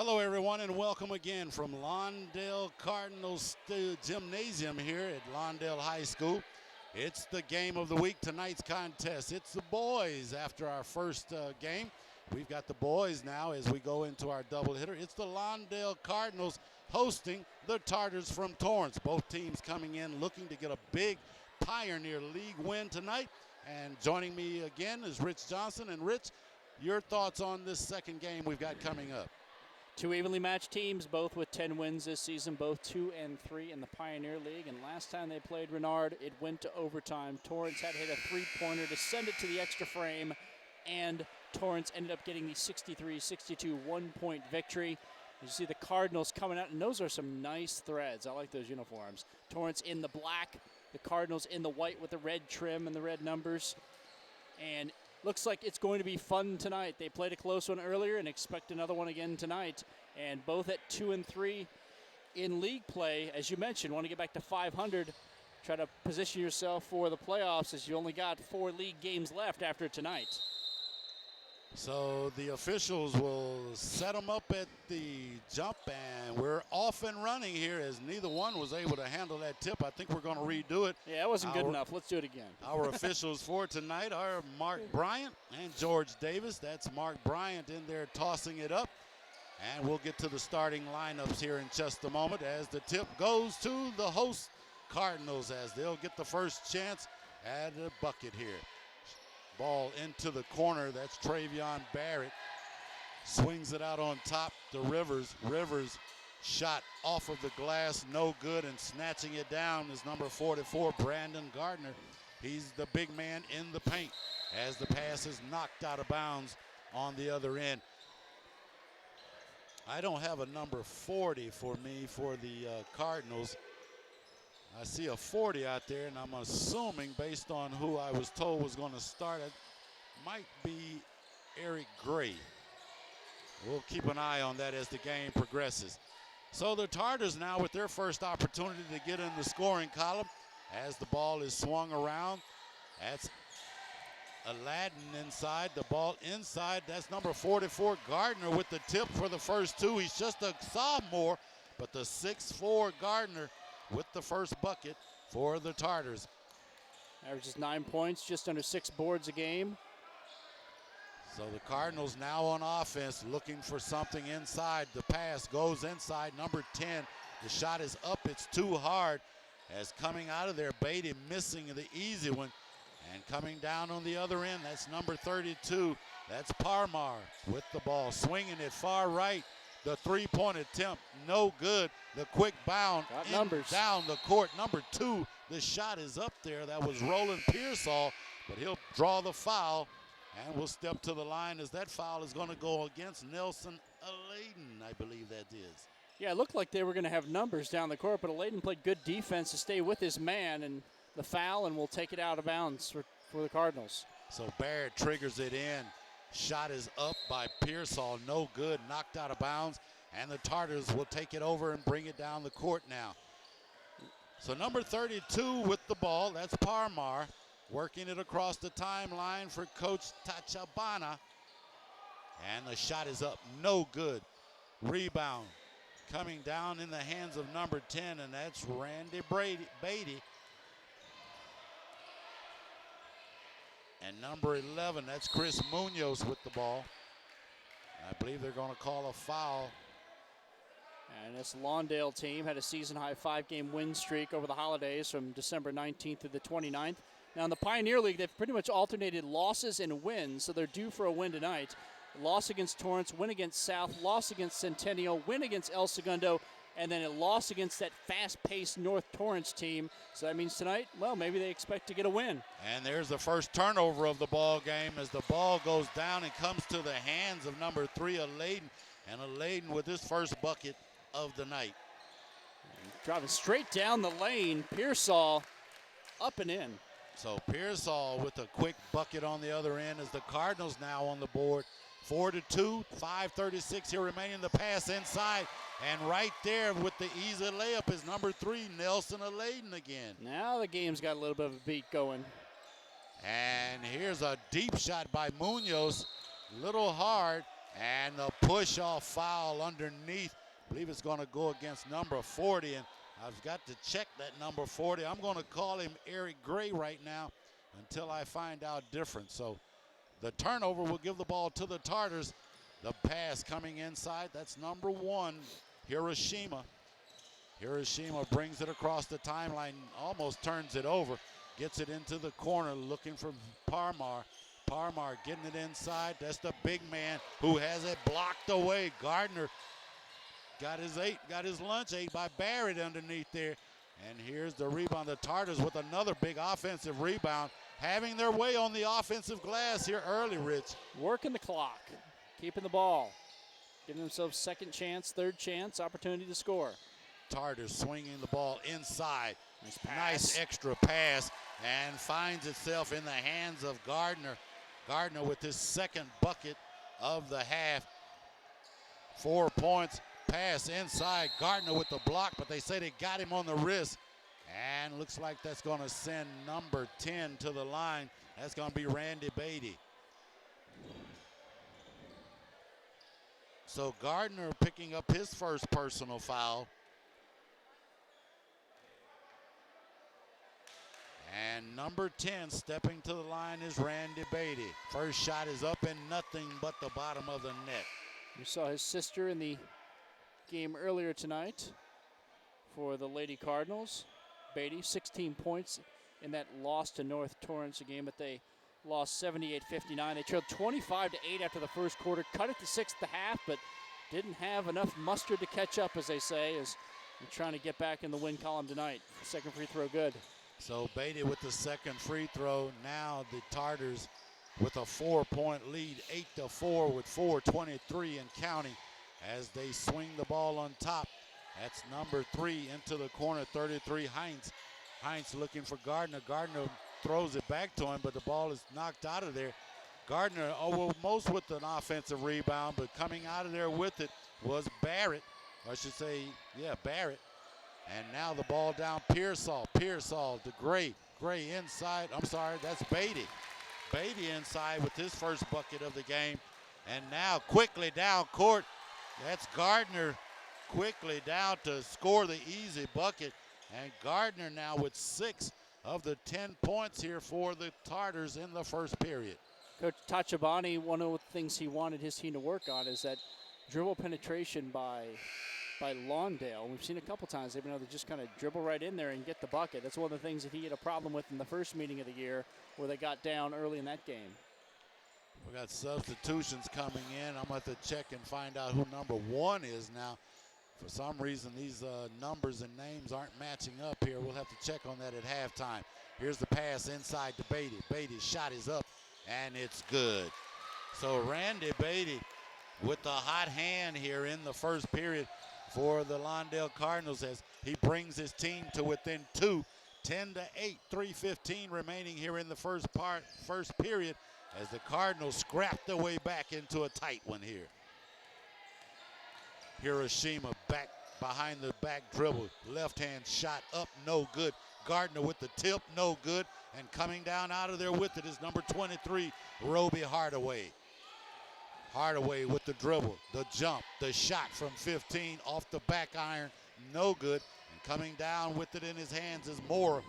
Hello, everyone, and welcome again from Lawndale Cardinals Gymnasium here at Lawndale High School. It's the game of the week, tonight's contest. It's the boys after our first game. We've got the boys now as we go into our doubleheader. It's the Lawndale Cardinals hosting the Tartars from Torrance. Both teams coming in looking to get a big Pioneer League win tonight. And joining me again is Rich Johnson. And Rich, your thoughts on this second game we've got coming up? Two evenly matched teams, both with 10 wins this season, both 2-3 in the Pioneer League. And last time they played Renard, it went to overtime. Torrance had hit a three-pointer to send it to the extra frame, and Torrance ended up getting the 63-62 one-point victory. You see the Cardinals coming out, and those are some nice threads. I like those uniforms. Torrance in the black, the Cardinals in the white with the red trim and the red numbers. And looks like it's going to be fun tonight. They played a close one earlier and expect another one again tonight. And both at 2-3 in league play. As you mentioned, want to get back to 500. Try to position yourself for the playoffs as you only got 4 league games left after tonight. So the officials will set them up at the jump, and we're off and running here as neither one was able to handle that tip. I think we're going to redo it. Yeah, it wasn't good enough. Let's do it again. Our officials for tonight are Mark Bryant and George Davis. That's Mark Bryant in there tossing it up. And we'll get to the starting lineups here in just a moment as the tip goes to the host Cardinals as they'll get the first chance at a bucket here. Ball into the corner. That's Travion Barrett. Swings it out on top to Rivers. Rivers shot off of the glass, no good, and snatching it down is number 44, Brandon Gardner. He's the big man in the paint as the pass is knocked out of bounds on the other end. I don't have a number 40 for me for the Cardinals. I see a 40 out there, and I'm assuming based on who I was told was going to start, it might be Eric Gray. We'll keep an eye on that as the game progresses. So the Tartars now with their first opportunity to get in the scoring column as the ball is swung around. That's Aladdin inside, the ball inside. That's number 44, Gardner, with the tip for the first two. He's just a sophomore, but the 6'4 Gardner with the first bucket for the Tartars. Averages 9 points, just under 6 boards a game. So the Cardinals now on offense looking for something inside. The pass goes inside, number 10. The shot is up, it's too hard. As coming out of there, Beatty missing the easy one. And coming down on the other end, that's number 32. That's Parmar with the ball, swinging it far right. The three-point attempt, no good. The quick bound down the court. Number 2, the shot is up there. That was Roland Pearsall, but he'll draw the foul and will step to the line as that foul is going to go against Nelson Aladen, I believe that is. Yeah, it looked like they were going to have numbers down the court, but Aladen played good defense to stay with his man, and the foul, and we'll take it out of bounds for the Cardinals. So Barrett triggers it in. Shot is up by Pearsall, no good, knocked out of bounds, and the Tartars will take it over and bring it down the court now. So number 32 with the ball, that's Parmar, working it across the timeline for Coach Tachabana, and the shot is up, no good. Rebound coming down in the hands of number 10, and that's Randy Beatty. And number 11, that's Chris Munoz with the ball. I believe they're going to call a foul. And this Lawndale team had a season-high 5-game win streak over the holidays from December 19th to the 29th. Now in the Pioneer League, they've pretty much alternated losses and wins, so they're due for a win tonight. Loss against Torrance, win against South, loss against Centennial, win against El Segundo, and then a loss against that fast-paced North Torrance team. So that means tonight, well, maybe they expect to get a win. And there's the first turnover of the ball game as the ball goes down and comes to the hands of number 3, Aladen. And Aladen with his first bucket of the night. And driving straight down the lane, Pearsall up and in. So Pearsall with a quick bucket on the other end as the Cardinals now on the board. 4-2, 5:36 here remaining. The pass inside, and right there with the easy layup is number 3, Nelson Aladen again. Now the game's got a little bit of a beat going. And here's a deep shot by Munoz, little hard, and the push-off foul underneath. I believe it's going to go against number 40, and I've got to check that number 40. I'm going to call him Eric Gray right now until I find out different. So the turnover will give the ball to the Tartars. The pass coming inside, that's number 1, Hiroshima. Hiroshima brings it across the timeline, almost turns it over, gets it into the corner looking for Parmar. Parmar getting it inside. That's the big man who has it blocked away. Gardner got his lunch ate by Barrett underneath there. And here's the rebound. The Tartars with another big offensive rebound, having their way on the offensive glass here early, Rich. Working the clock, keeping the ball, giving themselves second chance, third chance, opportunity to score. Tartars swinging the ball inside. Nice extra pass, and finds itself in the hands of Gardner. Gardner with his second bucket of the half. 4 points. Pass inside. Gardner with the block, but they say they got him on the wrist. And looks like that's going to send number 10 to the line. That's going to be Randy Beatty. So Gardner picking up his first personal foul. And number 10 stepping to the line is Randy Beatty. First shot is up and nothing but the bottom of the net. You saw his sister in the game earlier tonight for the Lady Cardinals. Beatty, 16 points in that loss to North Torrance, a game that they lost 78-59. They trailed 25-8 after the first quarter, cut it to 6 at the half, but didn't have enough mustard to catch up, as they say, as they're trying to get back in the win column tonight. Second free throw good. So Beatty with the second free throw. Now the Tartars with a 4-point lead, 8-4 with 4:23 and counting as they swing the ball on top. That's number 3 into the corner, 33, Heinz. Heinz looking for Gardner. Gardner throws it back to him, but the ball is knocked out of there. Gardner almost with an offensive rebound, but coming out of there with it was Barrett. Or I should say, yeah, Barrett. And now the ball down, Pearsall to Gray. Gray inside, I'm sorry, that's Beatty. Beatty inside with his first bucket of the game. And now quickly down court, that's Gardner quickly down to score the easy bucket. And Gardner now with 6 of the 10 points here for the Tartars in the first period. Coach Tachabani, one of the things he wanted his team to work on is that dribble penetration by Lawndale. We've seen a couple times they've been able to just kind of dribble right in there and get the bucket. That's one of the things that he had a problem with in the first meeting of the year where they got down early in that game. We got substitutions coming in. I'm going to have to check and find out who number 1 is now. For some reason, these numbers and names aren't matching up here. We'll have to check on that at halftime. Here's the pass inside to Beatty. Beatty's shot is up, and it's good. So Randy Beatty with the hot hand here in the first period for the Lawndale Cardinals as he brings his team to within 2, 10-8, 3:15 remaining here in the first period as the Cardinals scrap their way back into a tight one here. Hiroshima back behind the back dribble, left hand shot up, no good. Gardner with the tip, no good. And coming down out of there with it is number 23, Roby Hardaway. Hardaway with the dribble, the jump, the shot from 15 off the back iron, no good. And coming down with it in his hands is Moore.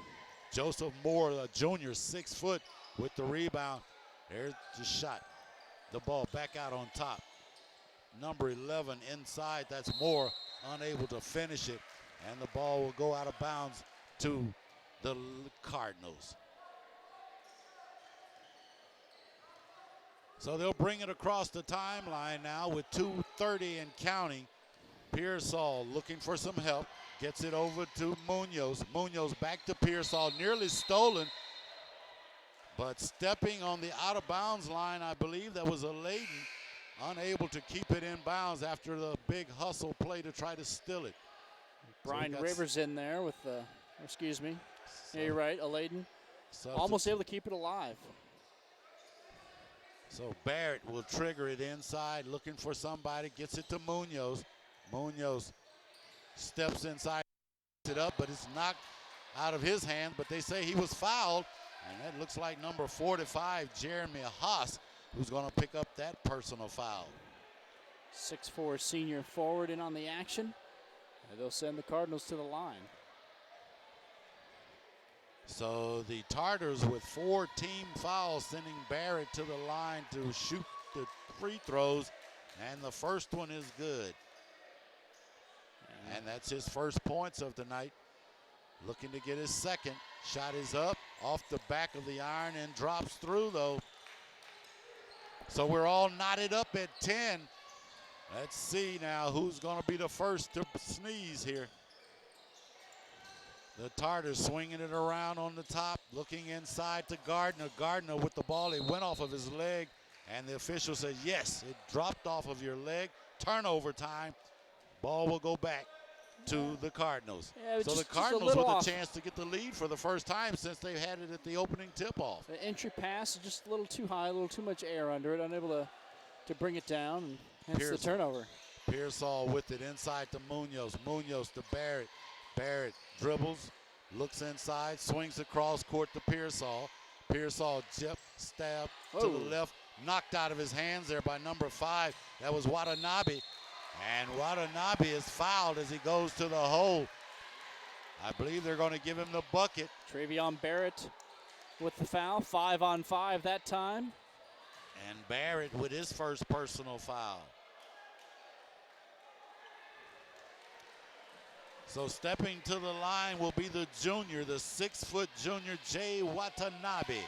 Joseph Moore, a junior, 6 foot with the rebound. There's the shot. The ball back out on top. Number 11 inside, that's Moore, unable to finish it. And the ball will go out of bounds to the Cardinals. So they'll bring it across the timeline now with 2:30 and counting. Pearsall looking for some help. Gets it over to Munoz. Munoz back to Pearsall, nearly stolen. But stepping on the out-of-bounds line, I believe that was a Layden, unable to keep it in bounds after the big hustle play to try to steal it. Brian Rivers in there with the, excuse me. Yeah, you're right, a Layden. Almost able to keep it alive. So Barrett will trigger it inside, looking for somebody, gets it to Munoz. Munoz steps inside, it up, but it's knocked out of his hand, but they say he was fouled, and that looks like number 45, Jeremy Haas, who's going to pick up that personal foul. 6'4" senior forward in on the action. And they'll send the Cardinals to the line. So the Tartars with 4 team fouls, sending Barrett to the line to shoot the free throws. And the first one is good. And that's his first points of the night. Looking to get his second. Shot is up off the back of the iron and drops through, though. So we're all knotted up at 10. Let's see now who's going to be the first to sneeze here. The Tartars swinging it around on the top, looking inside to Gardner. Gardner with the ball. It went off of his leg, and the official said, yes, it dropped off of your leg. Turnover time. Ball will go back to the Cardinals. Yeah, so the Cardinals with a chance to get the lead for the first time since they've had it at the opening tip-off. The entry pass is just a little too high, a little too much air under it, unable to bring it down, and hence the turnover. Pearsall with it inside to Munoz. Munoz to Barrett. Barrett dribbles, looks inside, swings across court to Pearsall. Pearsall jip, stab to the left, knocked out of his hands there by number 5. That was Watanabe. And Watanabe is fouled as he goes to the hole. I believe they're going to give him the bucket. Travion Barrett with the foul, 5-on-5 that time. And Barrett with his first personal foul. So stepping to the line will be the junior, the 6-foot junior, Jay Watanabe.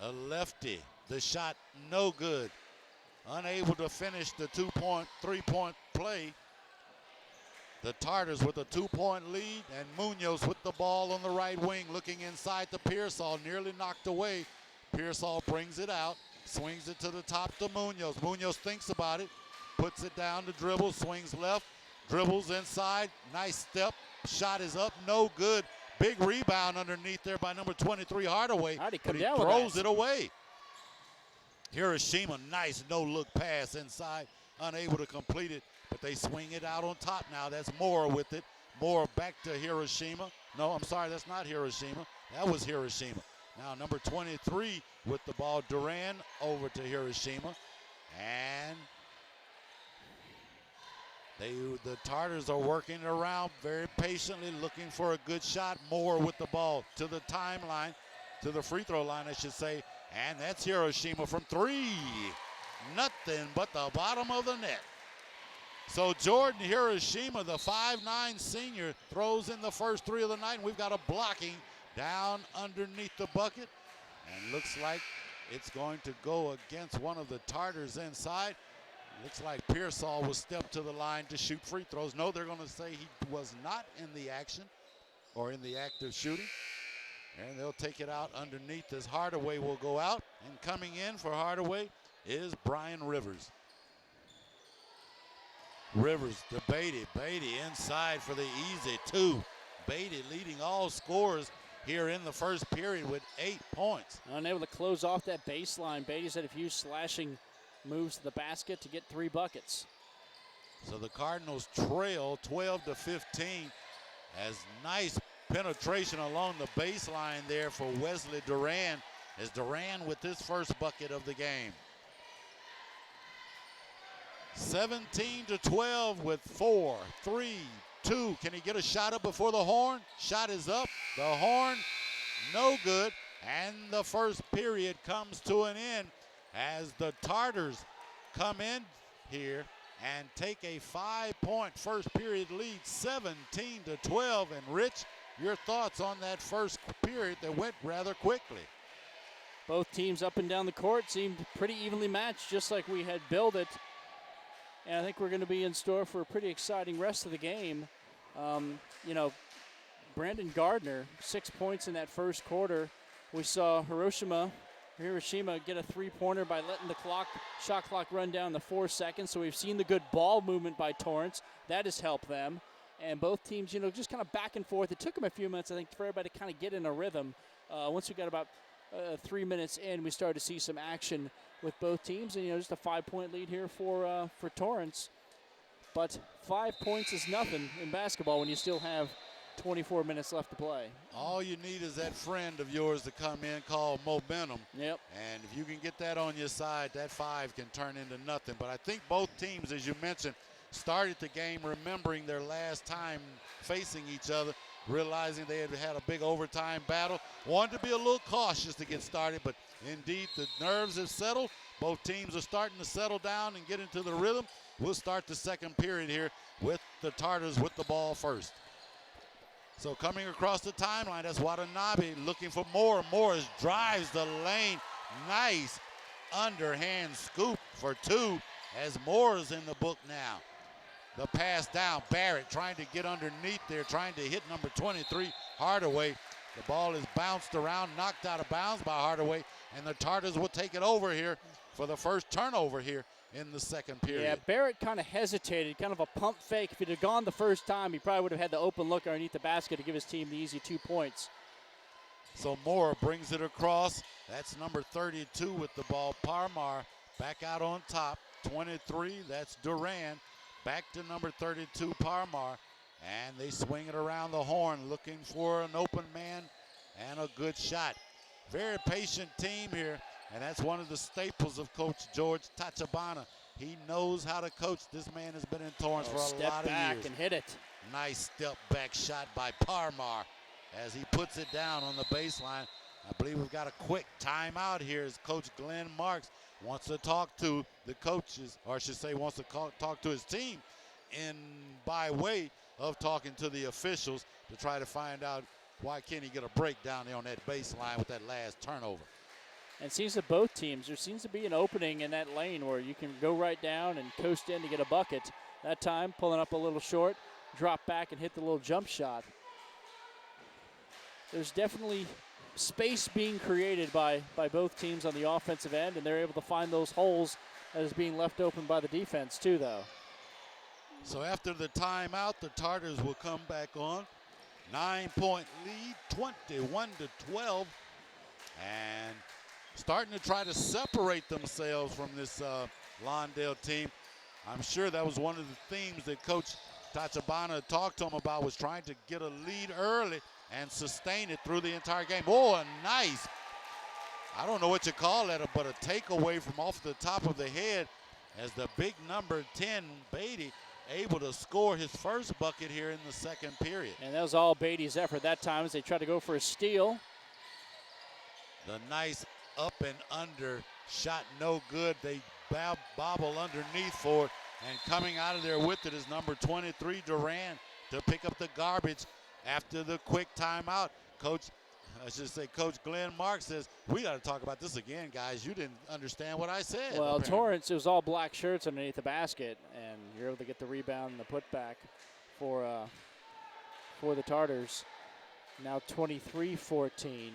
A lefty. The shot no good. Unable to finish the 3-point play. The Tartars with a 2-point lead, and Munoz with the ball on the right wing, looking inside to Pearsall, nearly knocked away. Pearsall brings it out, swings it to the top to Munoz. Munoz thinks about it, puts it down to dribble, swings left, dribbles inside, nice step, shot is up, no good. Big rebound underneath there by number 23, Hardaway, but he throws it away. Hiroshima, nice no-look pass inside, unable to complete it, but they swing it out on top now. That's Moore with it. Moore back to Hiroshima. No, I'm sorry, that's not Hiroshima. That was Hiroshima. Now number 23 with the ball, Duran over to Hiroshima. And the Tartars are working around very patiently, looking for a good shot. Moore with the ball to the timeline, to the free throw line, I should say. And that's Hiroshima from 3. Nothing but the bottom of the net. So Jordan Hiroshima, the 5'9" senior, throws in the first 3 of the night. And we've got a blocking down underneath the bucket. And looks like it's going to go against one of the Tartars inside. Looks like Pearsall will step to the line to shoot free throws. No, they're going to say he was not in the action or in the act of shooting. And they'll take it out underneath as Hardaway will go out. And coming in for Hardaway is Brian Rivers. Rivers to Beatty. Beatty inside for the easy 2. Beatty leading all scorers here in the first period with 8 points. Unable to close off that baseline. Beatty's had a few slashing moves to the basket to get 3 buckets. So the Cardinals trail 12-15 as nice penetration along the baseline there for Wesley Duran, as Duran with his first bucket of the game. 17-12 with 4, 3, 2. Can he get a shot up before the horn? Shot is up. The horn, no good. And the first period comes to an end as the Tartars come in here and take a 5-point first period lead, 17-12. And Rich, your thoughts on that first period that went rather quickly? Both teams up and down the court seemed pretty evenly matched, just like we had billed it. And I think we're going to be in store for a pretty exciting rest of the game. Brandon Gardner, 6 points in that first quarter. We saw Hiroshima get a 3-pointer by letting the shot clock run down to 4 seconds. So we've seen the good ball movement by Torrance. That has helped them. And both teams, just kind of back and forth. It took them a few minutes, I think, for everybody to kind of get in a rhythm. Once we got about 3 minutes in, we started to see some action with both teams. And, just a 5-point lead here for Torrance. But 5 points is nothing in basketball when you still have 24 minutes left to play. All you need is that friend of yours to come in called momentum. Yep. And if you can get that on your side, that 5 can turn into nothing. But I think both teams, as you mentioned, started the game remembering their last time facing each other, realizing they had had a big overtime battle. Wanted to be a little cautious to get started, but indeed the nerves have settled. Both teams are starting to settle down and get into the rhythm. We'll start the second period here with the Tartars with the ball first. So coming across the timeline, that's Watanabe looking for Moore. Morris drives the lane. Nice underhand scoop for 2 as Moore's in the book now. The pass down, Barrett trying to get underneath there, trying to hit number 23, Hardaway. The ball is bounced around, knocked out of bounds by Hardaway, and the Tartars will take it over here for the first turnover here in the second period. Yeah, Barrett kind of hesitated, kind of a pump fake. If he'd have gone the first time, he probably would have had the open look underneath the basket to give his team the easy 2 points. So Moore brings it across. That's number 32 with the ball. Parmar back out on top. 23, that's Duran. Back to number 32, Parmar. And they swing it around the horn looking for an open man and a good shot. Very patient team here, and that's one of the staples of Coach George Tachibana. He knows how to coach. This man has been in Torrance for a lot of years. Step back and hit it. Nice step back shot by Parmar as he puts it down on the baseline. I believe we've got a quick timeout here as Coach Glenn Marks wants to talk to the coaches, or I should say wants to talk to his team by way of talking to the officials to try to find out why can't he get a break down there on that baseline with that last turnover. And it seems that both teams, there seems to be an opening in that lane where you can go right down and coast in to get a bucket. That time, pulling up a little short, drop back and hit the little jump shot. There's definitely space being created by both teams on the offensive end, and they're able to find those holes that is being left open by the defense too, though. So after the timeout, the Tartars will come back on. 9-point lead, 21-12, and starting to try to separate themselves from this Lawndale team. I'm sure that was one of the themes that Coach Tachibana talked to him about, was trying to get a lead early and sustain it through the entire game. Oh, a nice, I don't know what you call that, but a takeaway from off the top of the head as the big number 10, Beatty, able to score his first bucket here in the second period. And that was all Beatty's effort that time as they tried to go for a steal. The nice up and under shot, no good. They bobble underneath for it, and coming out of there with it is number 23, Duran, to pick up the garbage after the quick timeout. Coach Glenn Marks says, we got to talk about this again, guys. You didn't understand what I said. Well, apparently. Torrance, it was all black shirts underneath the basket, and you're able to get the rebound and the putback for the Tartars. Now 23-14.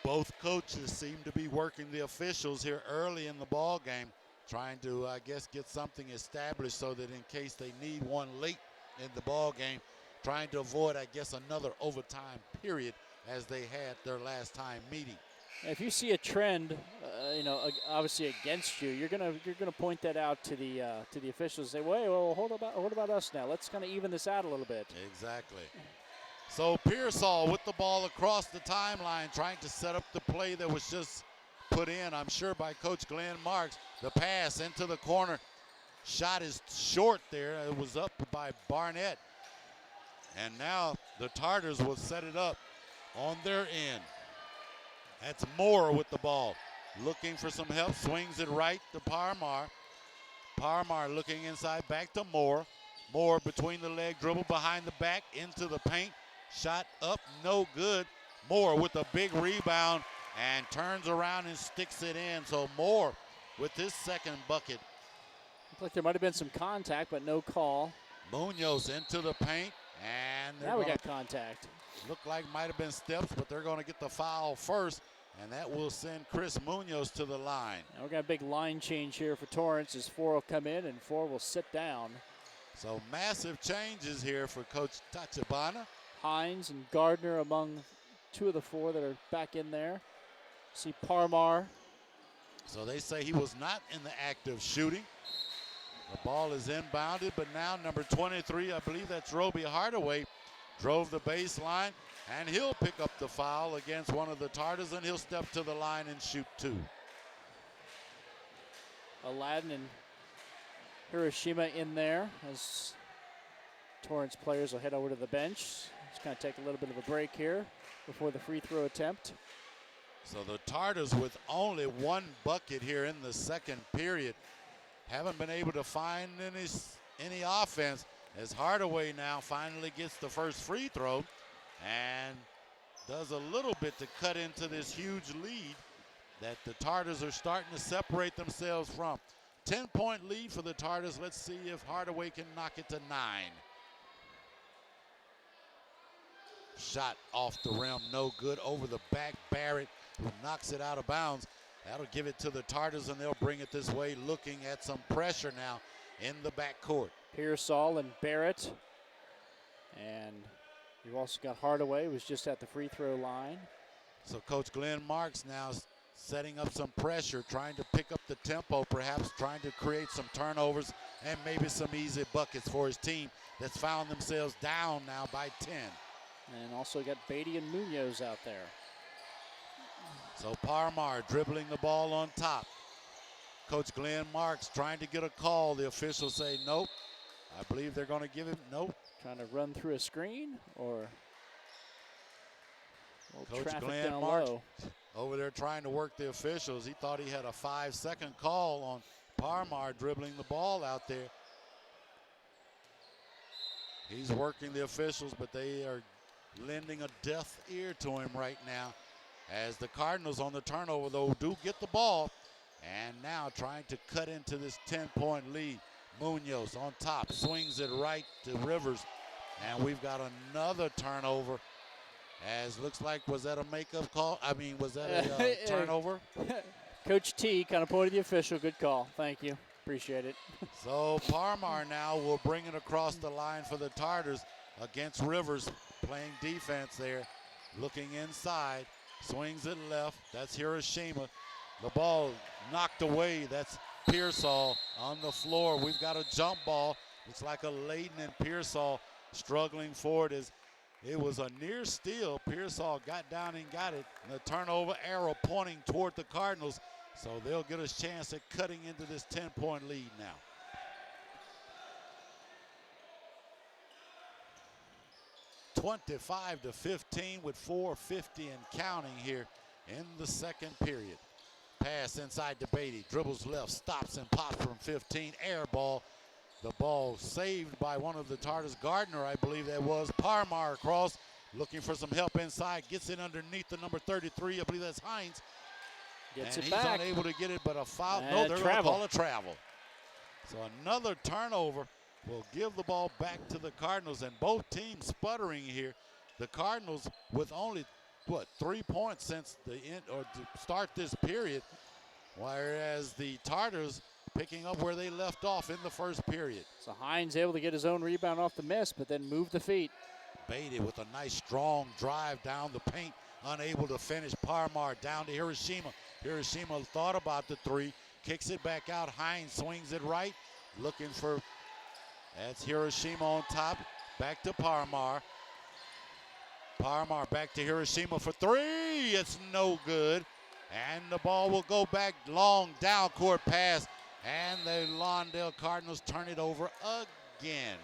Both coaches seem to be working the officials here early in the ball game, trying to, I guess, get something established so that in case they need one late in the ball game, trying to avoid, I guess, another overtime period as they had their last time meeting. If you see a trend, obviously against you, you're gonna point that out to the officials. Say, wait, well, what about us now? Let's kind of even this out a little bit. Exactly. So Pearsall with the ball across the timeline, trying to set up the play that was just put in, I'm sure, by Coach Glenn Marks. The pass into the corner. Shot is short there. It was up by Barnett. And now the Tartars will set it up on their end. That's Moore with the ball. Looking for some help. Swings it right to Parmar. Parmar looking inside, back to Moore. Moore between the leg dribble, behind the back, into the paint. Shot up, no good. Moore with a big rebound and turns around and sticks it in. So Moore with his second bucket. Looked like there might have been some contact, but no call. Munoz into the paint, and now we got contact. Look like might have been steps, but they're going to get the foul first, and that will send Chris Munoz to the line. Now we're got a big line change here for Torrance as 4 will come in and 4 will sit down. So massive changes here for Coach Tachibana. Hines and Gardner among 2 of the 4 that are back in there. See Parmar. So they say he was not in the act of shooting. The ball is inbounded, but now number 23, I believe that's Roby Hardaway, drove the baseline, and he'll pick up the foul against one of the Tartars, and he'll step to the line and shoot 2. Aladdin and Hiroshima in there as Torrance players will head over to the bench. Just kind of take a little bit of a break here before the free throw attempt. So the Tartars, with only 1 bucket here in the second period, haven't been able to find any offense, as Hardaway now finally gets the first free throw and does a little bit to cut into this huge lead that the Tartars are starting to separate themselves from. 10-point lead for the Tartars. Let's see if Hardaway can knock it to 9. Shot off the rim, no good. Over the back, Barrett, who knocks it out of bounds. That'll give it to the Tartars, and they'll bring it this way, looking at some pressure now in the backcourt. Pearsall and Barrett. And you've also got Hardaway, who's just at the free throw line. So Coach Glenn Marks now setting up some pressure, trying to pick up the tempo, perhaps trying to create some turnovers and maybe some easy buckets for his team that's found themselves down now by 10. And also got Beatty and Munoz out there. So Parmar dribbling the ball on top. Coach Glenn Marks trying to get a call. The officials say nope. I believe they're going to give him nope. Trying to run through a screen or Coach traffic Glenn down Marks low. over there trying to work the officials. He thought he had a 5-second call on Parmar dribbling the ball out there. He's working the officials, but they are lending a deaf ear to him right now, as the Cardinals on the turnover, though, do get the ball, and now trying to cut into this 10-point lead. Munoz on top, swings it right to Rivers, and we've got another turnover, as looks like, was that a makeup call? I mean, was that a turnover? Coach T kind of pointed the official. Good call. Thank you. Appreciate it. So Parmar now will bring it across the line for the Tartars against Rivers, playing defense there, looking inside. Swings it left. That's Hiroshima. The ball knocked away. That's Pearsall on the floor. We've got a jump ball. It's like a Layden and Pearsall struggling forward. As it was a near steal. Pearsall got down and got it. And the turnover arrow pointing toward the Cardinals. So they'll get a chance at cutting into this 10-point lead now. (25-15) with 4:50 and counting here in the second period. Pass inside to Beatty, dribbles left, stops and pops from 15, air ball. The ball saved by one of the Tartars, Gardner, I believe that was. Parmar across, looking for some help inside, gets it underneath the number 33, I believe that's Hines. Gets and it he's back. unable to get it, but a foul. And no, they're going to travel. call a travel. So another turnover will give the ball back to the Cardinals, and both teams sputtering here. The Cardinals with only, 3 points since the end or to start this period, whereas the Tartars picking up where they left off in the first period. So Hines able to get his own rebound off the miss, but then move the feet. Beatty with a nice strong drive down the paint, unable to finish. Parmar down to Hiroshima. Hiroshima thought about the three, kicks it back out. Hines swings it right, looking for, that's Hiroshima on top. Back to Parmar. Parmar back to Hiroshima for three. It's no good. And the ball will go back, long down court pass. And the Lawndale Cardinals turn it over again.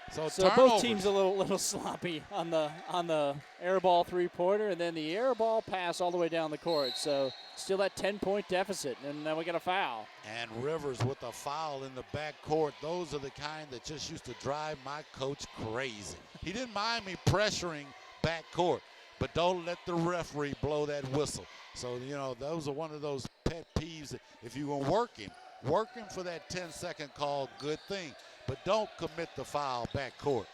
So both teams a little sloppy on the air ball three-pointer, and then the air ball pass all the way down the court. So still that 10-point deficit, and then we get a foul. And Rivers with a foul in the backcourt. Those are the kind that just used to drive my coach crazy. He didn't mind me pressuring backcourt, but don't let the referee blow that whistle. So, those are one of those pet peeves that if you're going to work him for that 10-second call, good thing. But don't commit the foul backcourt.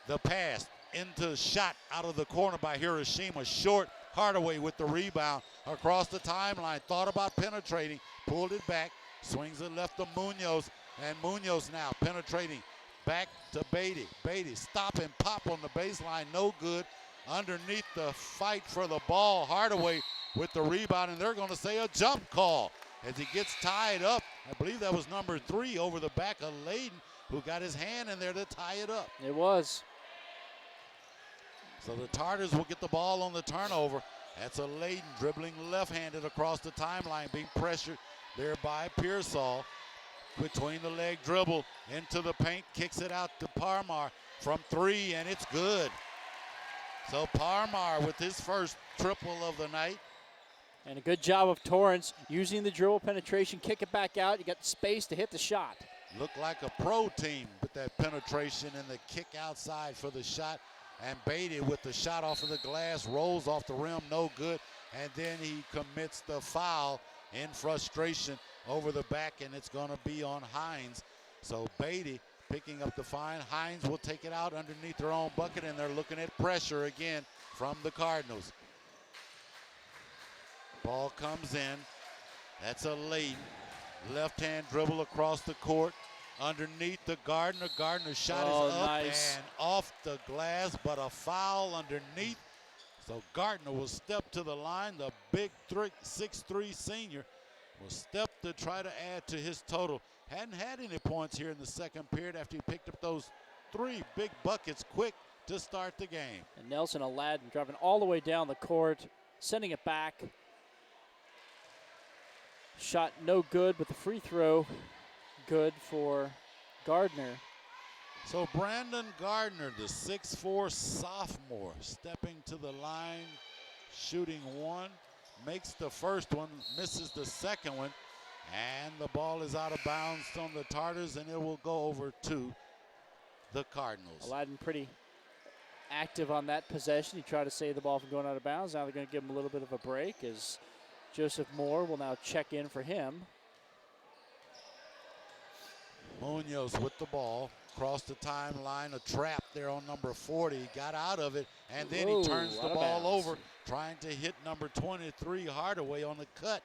The pass into shot out of the corner by Hiroshima. Short. Hardaway with the rebound across the timeline. Thought about penetrating. Pulled it back. Swings it left to Munoz. And Munoz now penetrating back to Beatty. Beatty stop and pop on the baseline. No good. Underneath the fight for the ball. Hardaway with the rebound. And they're going to say a jump call as he gets tied up I believe that was number 3 over the back of Layden, who got his hand in there to tie it up. It was. So the Tartars will get the ball on the turnover. That's a Layden dribbling left-handed across the timeline, being pressured there by Pearsall. Between the leg dribble into the paint, kicks it out to Parmar from 3, and it's good. So Parmar with his first triple of the night. And a good job of Torrance using the dribble penetration, kick it back out. You got space to hit the shot. Looked like a pro team with that penetration and the kick outside for the shot. And Beatty with the shot off of the glass, rolls off the rim, no good. And then he commits the foul in frustration over the back, and it's going to be on Hines. So Beatty picking up the fine. Hines will take it out underneath their own bucket, and they're looking at pressure again from the Cardinals. Ball comes in. That's a late left-hand dribble across the court. Underneath the Gardner. Gardner's shot is up and off the glass, but a foul underneath. So Gardner will step to the line. The big 6'3" senior will step to try to add to his total. Hadn't had any points here in the second period after he picked up those 3 big buckets quick to start the game. And Nelson Aladdin driving all the way down the court, sending it back. Shot no good, but the free throw good for Gardner. So Brandon Gardner, the 6'4" sophomore, stepping to the line, shooting 1, makes the first one, misses the second one, and the ball is out of bounds on the Tartars, and it will go over to the Cardinals. Aladdin pretty active on that possession. He tried to save the ball from going out of bounds. Now they're going to give him a little bit of a break as Joseph Moore will now check in for him. Munoz with the ball, across the timeline, a trap there on number 40. He got out of it, and then he turns the ball over, trying to hit number 23, Hardaway, on the cut.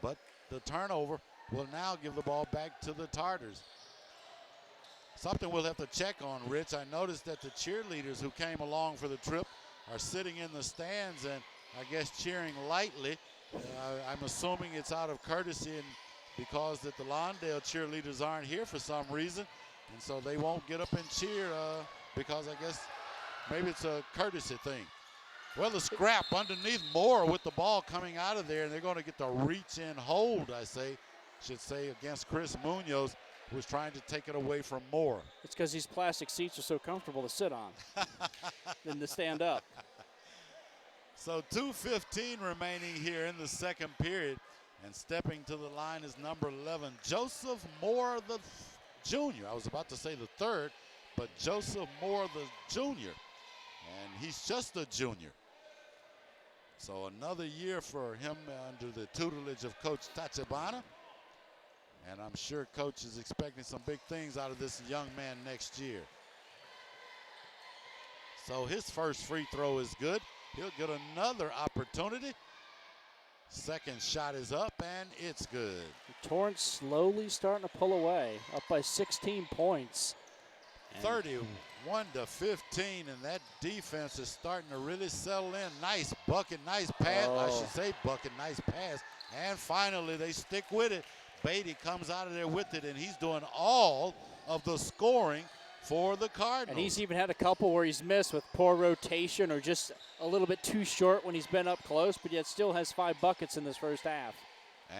But the turnover will now give the ball back to the Tartars. Something we'll have to check on, Rich. I noticed that the cheerleaders who came along for the trip are sitting in the stands and I guess cheering lightly. I'm assuming it's out of courtesy and because that the Lawndale cheerleaders aren't here for some reason, and so they won't get up and cheer because I guess maybe it's a courtesy thing. Well, the scrap underneath Moore with the ball coming out of there, and they're going to get the reach-in hold, should say, against Chris Munoz, who was trying to take it away from Moore. It's because these plastic seats are so comfortable to sit on than to stand up. So 2:15 remaining here in the second period. And stepping to the line is number 11, Joseph Moore, the junior. I was about to say the third, but Joseph Moore, the junior. And he's just a junior. So another year for him under the tutelage of Coach Tachibana. And I'm sure Coach is expecting some big things out of this young man next year. So his first free throw is good. He'll get another opportunity. Second shot is up, and it's good. Torrance slowly starting to pull away, up by 16 points. 31-15, and that defense is starting to really settle in. Nice bucket, nice pass. I should say bucket, nice pass. And finally, they stick with it. Beatty comes out of there with it, and he's doing all of the scoring for the Cardinals. And he's even had a couple where he's missed with poor rotation or just a little bit too short when he's been up close, but yet still has 5 buckets in this first half.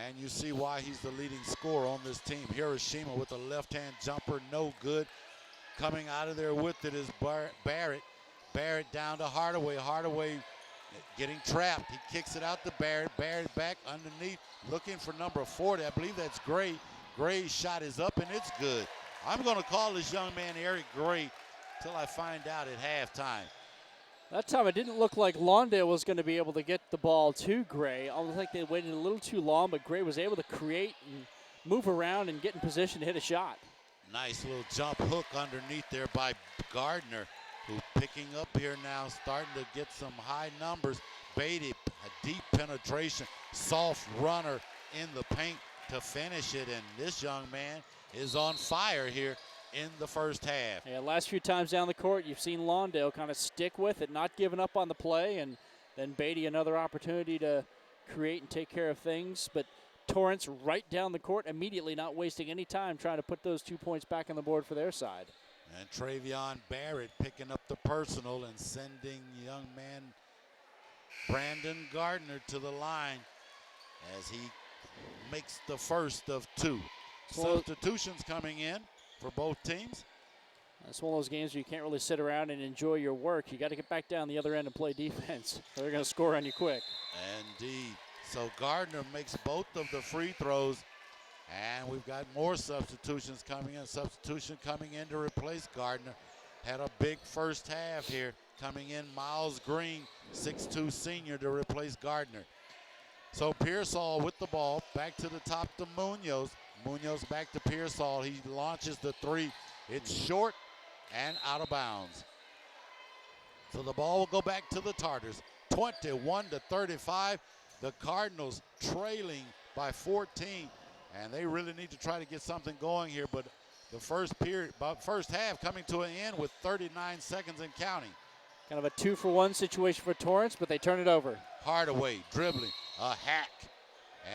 And you see why he's the leading scorer on this team. Hiroshima with a left-hand jumper, no good. Coming out of there with it is Barrett. Barrett down to Hardaway. Hardaway getting trapped. He kicks it out to Barrett. Barrett back underneath, looking for number 40. I believe that's Gray. Gray's shot is up, and it's good. I'm going to call this young man Eric Gray till I find out at halftime. That time it didn't look like Lawndale was going to be able to get the ball to Gray. Almost like they waited a little too long, but Gray was able to create and move around and get in position to hit a shot. Nice little jump hook underneath there by Gardner, who picking up here now, starting to get some high numbers. Beatty, a deep penetration, soft runner in the paint to finish it, and this young man is on fire here in the first half. Yeah, last few times down the court, you've seen Lawndale kind of stick with it, not giving up on the play, and then Beatty another opportunity to create and take care of things. But Torrance right down the court immediately, not wasting any time trying to put those 2 points back on the board for their side. And Travion Barrett picking up the personal and sending young man Brandon Gardner to the line as he makes the first of 2. Substitutions coming in for both teams. It's one of those games where you can't really sit around and enjoy your work. You got to get back down the other end and play defense. They're going to score on you quick. Indeed. So Gardner makes both of the free throws, and we've got more substitutions coming in. Substitution coming in to replace Gardner. Had a big first half here. Coming in, Miles Green, 6'2" senior, to replace Gardner. So Pearsall with the ball, back to the top to Munoz. Munoz back to Pearsall. He launches the 3. It's short and out of bounds. So the ball will go back to the Tartars. 21-35. The Cardinals trailing by 14, and they really need to try to get something going here. But the first half coming to an end with 39 seconds and counting. Kind of a 2-for-1 situation for Torrance, but they turn it over. Hardaway dribbling, a hack,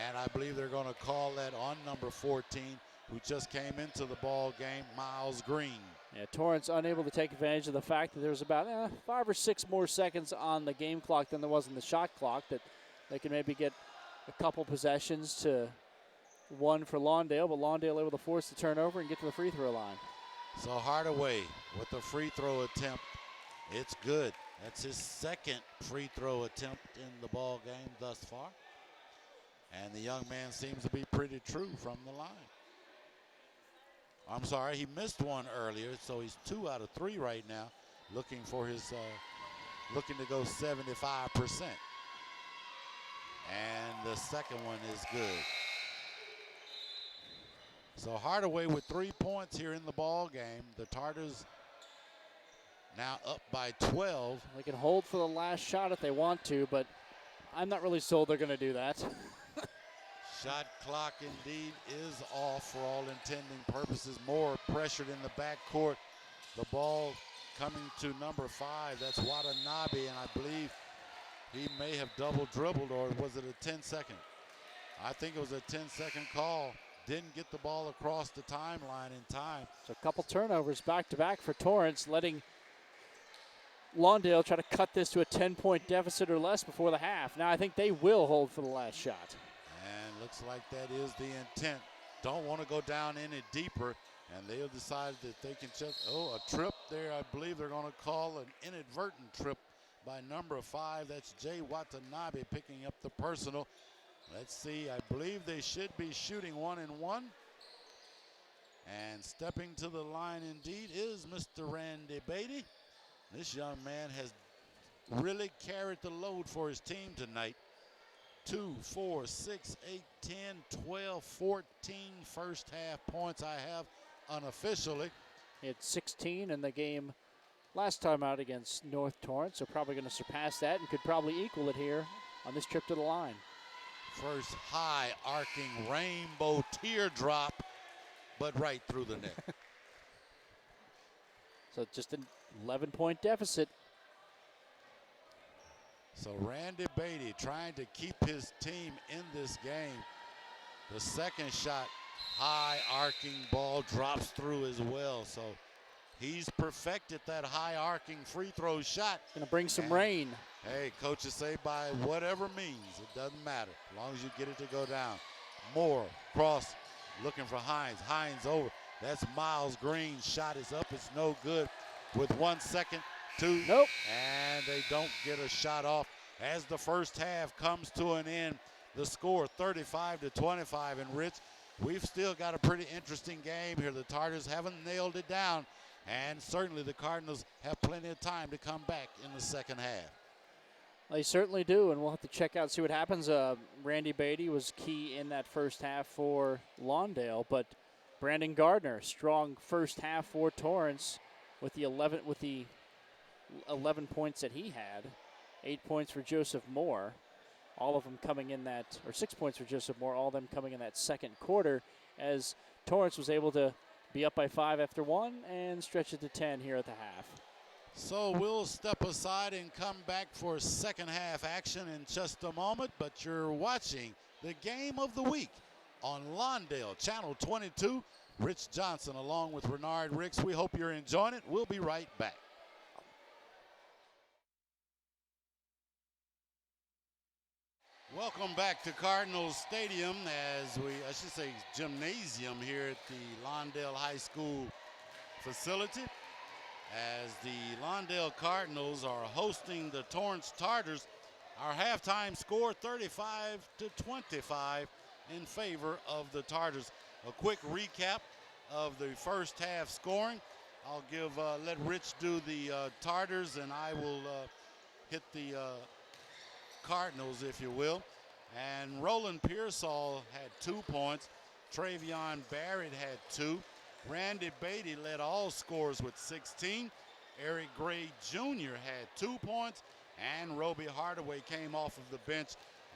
and I believe they're going to call that on number 14, who just came into the ball game, Miles Green. Yeah, Torrance unable to take advantage of the fact that there was about 5 or 6 more seconds on the game clock than there was in the shot clock, that they can maybe get a couple possessions to one for Lawndale, but Lawndale able to force the turnover and get to the free throw line. So Hardaway with the free throw attempt. It's good. That's his second free throw attempt in the ball game thus far. And the young man seems to be pretty true from the line. I'm sorry, he missed one earlier, so he's 2 out of 3 right now, looking for his, looking to go 75%. And the second one is good. So Hardaway with 3 points here in the ball game. The Tartars now up by 12. They can hold for the last shot if they want to, but I'm not really sold they're going to do that. Shot clock indeed is off for all intending purposes. Moore pressured in the backcourt. The ball coming to number 5. That's Watanabe, and I believe he may have double dribbled, or was it a 10-second? I think it was a 10-second call. Didn't get the ball across the timeline in time. So a couple turnovers back-to-back for Torrance, letting Lawndale try to cut this to a 10-point deficit or less before the half. Now I think they will hold for the last shot. And looks like that is the intent. Don't want to go down any deeper, and they'll decide that they can just, a trip there. I believe they're going to call an inadvertent trip by number 5. That's Jay Watanabe picking up the personal. Let's see, I believe they should be shooting 1-and-1. And stepping to the line indeed is Mr. Randy Beatty. This young man has really carried the load for his team tonight. 2, 4, 6, 8, 10, 12, 14 first half points I have unofficially. He had 16 in the game last time out against North Torrance, so probably going to surpass that and could probably equal it here on this trip to the line. First high arcing rainbow teardrop, but right through the net. So just an 11-point deficit. So Randy Beatty trying to keep his team in this game. The second shot, high arcing ball, drops through as well. So he's perfected that high arcing free throw shot. Going to bring some rain. Hey, coaches say by whatever means, it doesn't matter, as long as you get it to go down. Moore, cross, looking for Hines. Hines over. That's Miles Green. Shot is up. It's no good. With 1 second, 2. Nope. And they don't get a shot off. As the first half comes to an end, the score 35-25. And Rich, we've still got a pretty interesting game here. The Tartars haven't nailed it down. And certainly the Cardinals have plenty of time to come back in the second half. They certainly do, and we'll have to check out, see what happens. Randy Beatty was key in that first half for Lawndale, but Brandon Gardner, strong first half for Torrance with the 11 points that he had. 8 points for Joseph Moore, all of them coming in that, or 6 points for Joseph Moore, all of them coming in that second quarter, as Torrance was able to be up by 5 after 1 and stretch it to 10 here at the half. So we'll step aside and come back for second half action in just a moment, but you're watching the game of the week on Lawndale, Channel 22. Rich Johnson along with Renard Ricks. We hope you're enjoying it. We'll be right back. Welcome back to Cardinals Stadium I should say gymnasium here at the Lawndale High School facility, as the Lawndale Cardinals are hosting the Torrance Tartars. Our halftime score 35-25 in favor of the Tartars. A quick recap of the first half scoring. I'll let Rich do the Tartars, and I will hit the Cardinals, if you will. And Roland Pearsall had 2 points. Travion Barrett had 2. Randy Beatty led all scorers with 16. Eric Gray Jr. had 2 points. And Roby Hardaway came off of the bench,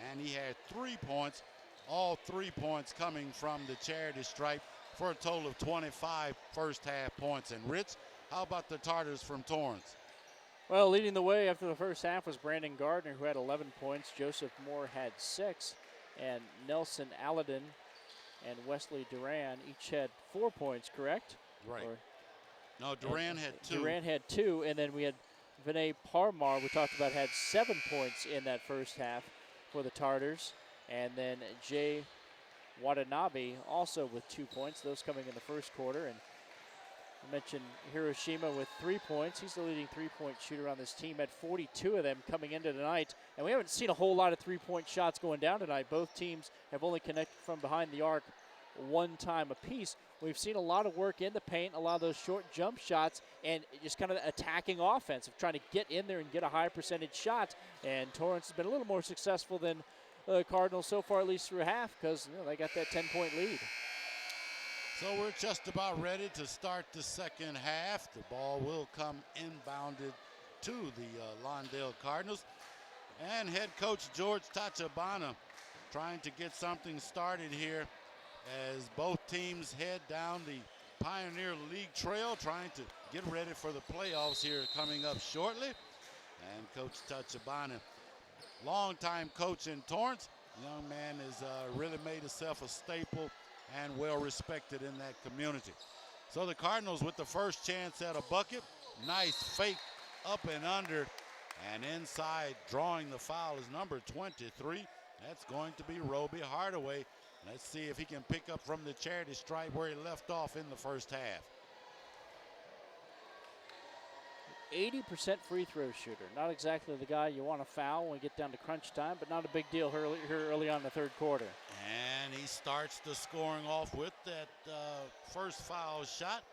and he had 3 points. All 3 points coming from the charity stripe for a total of 25 first half points. And Rich, how about the Tartars from Torrance? Well, leading the way after the first half was Brandon Gardner, who had 11 points. Joseph Moore had 6. And Nelson Aladdin and Wesley Duran each had 4 points, correct? Right. No, Duran had 2. Duran had 2, and then we had Vinay Parmar, we talked about, had 7 points in that first half for the Tartars. And then Jay Watanabe also with 2 points, those coming in the first quarter. And I mentioned Hiroshima with 3 points. He's the leading three-point shooter on this team, had 42 of them coming into tonight. And we haven't seen a whole lot of three-point shots going down tonight. Both teams have only connected from behind the arc 1 time apiece. We've seen a lot of work in the paint, a lot of those short jump shots, and just kind of attacking offense of trying to get in there and get a high percentage shot. And Torrance has been a little more successful than the Cardinals so far, at least through half, because they got that 10-point lead. So we're just about ready to start the second half. The ball will come inbounded to the Lawndale Cardinals. And head coach George Tachibana trying to get something started here as both teams head down the Pioneer League trail, trying to get ready for the playoffs here coming up shortly. And Coach Tachibana, longtime coach in Torrance, young man has really made himself a staple and well respected in that community. So the Cardinals with the first chance at a bucket. Nice fake up and under, and inside drawing the foul is number 23. That's going to be Roby Hardaway. Let's see if he can pick up from the charity stripe where he left off in the first half. 80% free throw shooter. Not exactly the guy you want to foul when we get down to crunch time, but not a big deal early on in the third quarter. And he starts the scoring off with that first foul shot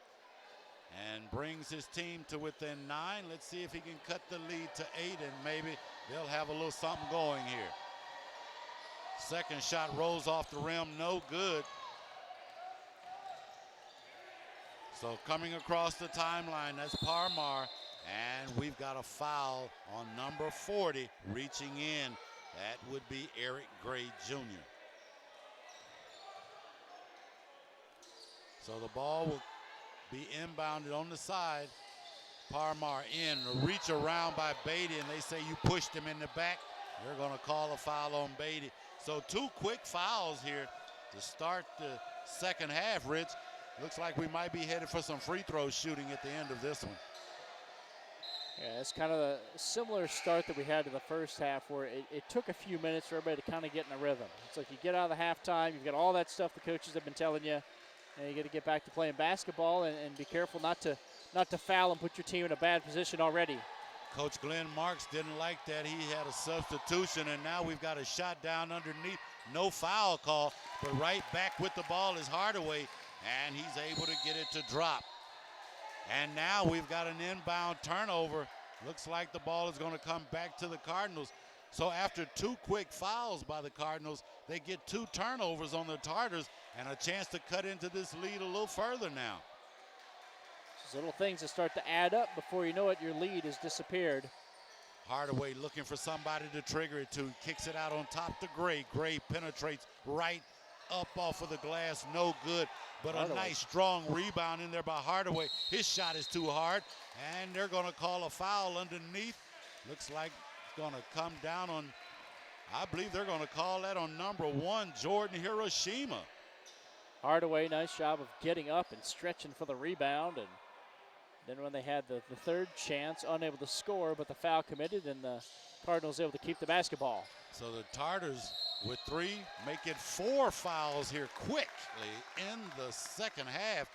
and brings his team to within 9. Let's see if he can cut the lead to 8, and maybe they'll have a little something going here. Second shot rolls off the rim, no good. So coming across the timeline, that's Parmar, and we've got a foul on number 40 reaching in. That would be Eric Gray Jr. So the ball will be inbounded on the side. Parmar in, a reach around by Beatty, and they say you pushed him in the back. They're going to call a foul on Beatty. So 2 quick fouls here to start the second half, Rich. Looks like we might be headed for some free throw shooting at the end of this one. Yeah, it's kind of a similar start that we had in the first half, where it took a few minutes for everybody to kind of get in a rhythm. It's like you get out of the halftime, you've got all that stuff the coaches have been telling you, and you got to get back to playing basketball and be careful not to foul and put your team in a bad position already. Coach Glenn Marks didn't like that. He had a substitution, and now we've got a shot down underneath. No foul call, but right back with the ball is Hardaway, and he's able to get it to drop. And now we've got an inbound turnover. Looks like the ball is going to come back to the Cardinals. So after 2 quick fouls by the Cardinals, they get 2 turnovers on the Tartars and a chance to cut into this lead a little further now. Those little things that start to add up before you know it, your lead has disappeared. Hardaway looking for somebody to trigger it to. Kicks it out on top to Gray. Gray penetrates right up off of the glass. No good, but a nice strong rebound in there by Hardaway. His shot is too hard, and they're going to call a foul underneath. Looks like it's going to come down on, I believe they're going to call that on number 1, Jordan Hiroshima. Hardaway, nice job of getting up and stretching for the rebound. And then when they had the third chance, unable to score, but the foul committed, and the Cardinals able to keep the basketball. So the Tartars with 3 make it 4 fouls here quickly in the second half.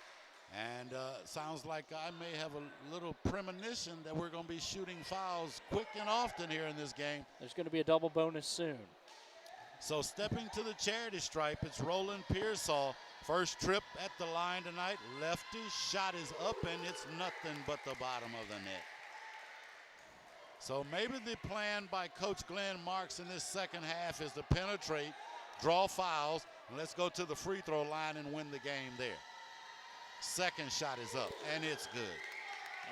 And sounds like I may have a little premonition that we're going to be shooting fouls quick and often here in this game. There's going to be a double bonus soon. So stepping to the charity stripe, it's Roland Pearsall. First trip at the line tonight. Lefty shot is up, and it's nothing but the bottom of the net. So maybe the plan by Coach Glenn Marks in this second half is to penetrate, draw fouls, and let's go to the free throw line and win the game there. Second shot is up, and it's good.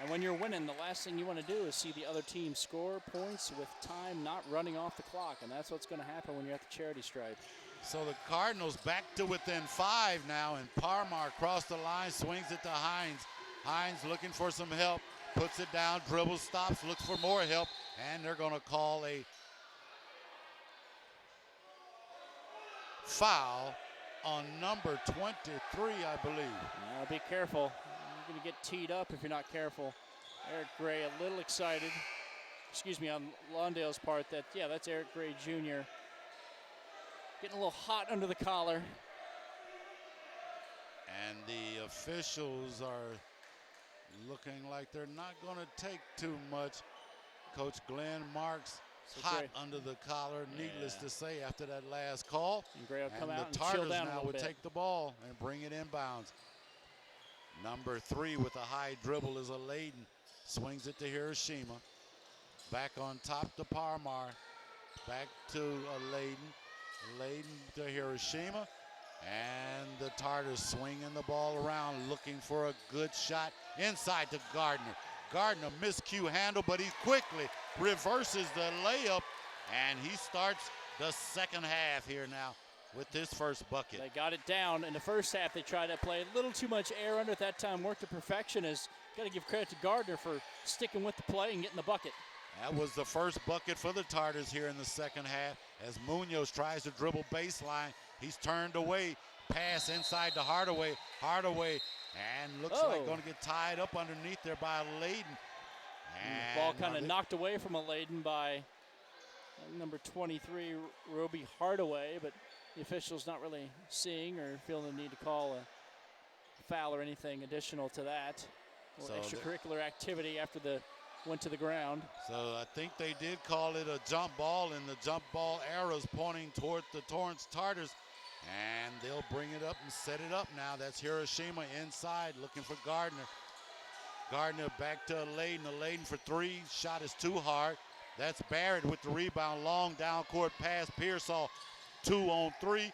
And when you're winning, the last thing you want to do is see the other team score points with time not running off the clock, and that's what's going to happen when you're at the charity stripe. So the Cardinals back to within 5 now, and Parmar across the line, swings it to Hines. Hines looking for some help, puts it down, dribbles, stops, looks for more help, and they're going to call a foul on number 23, I believe. Now be careful. You're going to get teed up if you're not careful. Eric Gray a little excited. Excuse me, on Lawndale's part, that's Eric Gray Jr. Getting a little hot under the collar. And the officials are looking like they're not going to take too much. Coach Glenn Marks hot under the collar, needless to say, after that last call. And Gray will come out the and chill Tartars down a now little would bit. take the ball and bring it inbounds. Number 3 with a high dribble is a Layden. Swings it to Hiroshima. Back on top to Parmar. Back to a Layden. Layden to Hiroshima. And the Tartars swinging the ball around, looking for a good shot inside to Gardner. Gardner miscue handle, but he quickly reverses the layup, and he starts the second half here now with this first bucket. They got it down. In the first half, they tried to play a little too much air under at that time. Worked to perfection. Got to give credit to Gardner for sticking with the play and getting the bucket. That was the first bucket for the Tartars here in the second half as Munoz tries to dribble baseline. He's turned away. Pass inside to Hardaway. Hardaway, and looks like going to get tied up underneath there by Layden. And the ball kind of knocked away from a Layden by number 23, Roby Hardaway, but the official's not really seeing or feeling the need to call a foul or anything additional to that. Or extracurricular activity after the went to the ground. So I think they did call it a jump ball, and the jump ball arrows pointing toward the Torrance Tartars. And they'll bring it up and set it up now. That's Hiroshima inside looking for Gardner. Gardner back to Layden. Layden for 3. Shot is too hard. That's Barrett with the rebound. Long down court pass. Pearsall 2 on 3.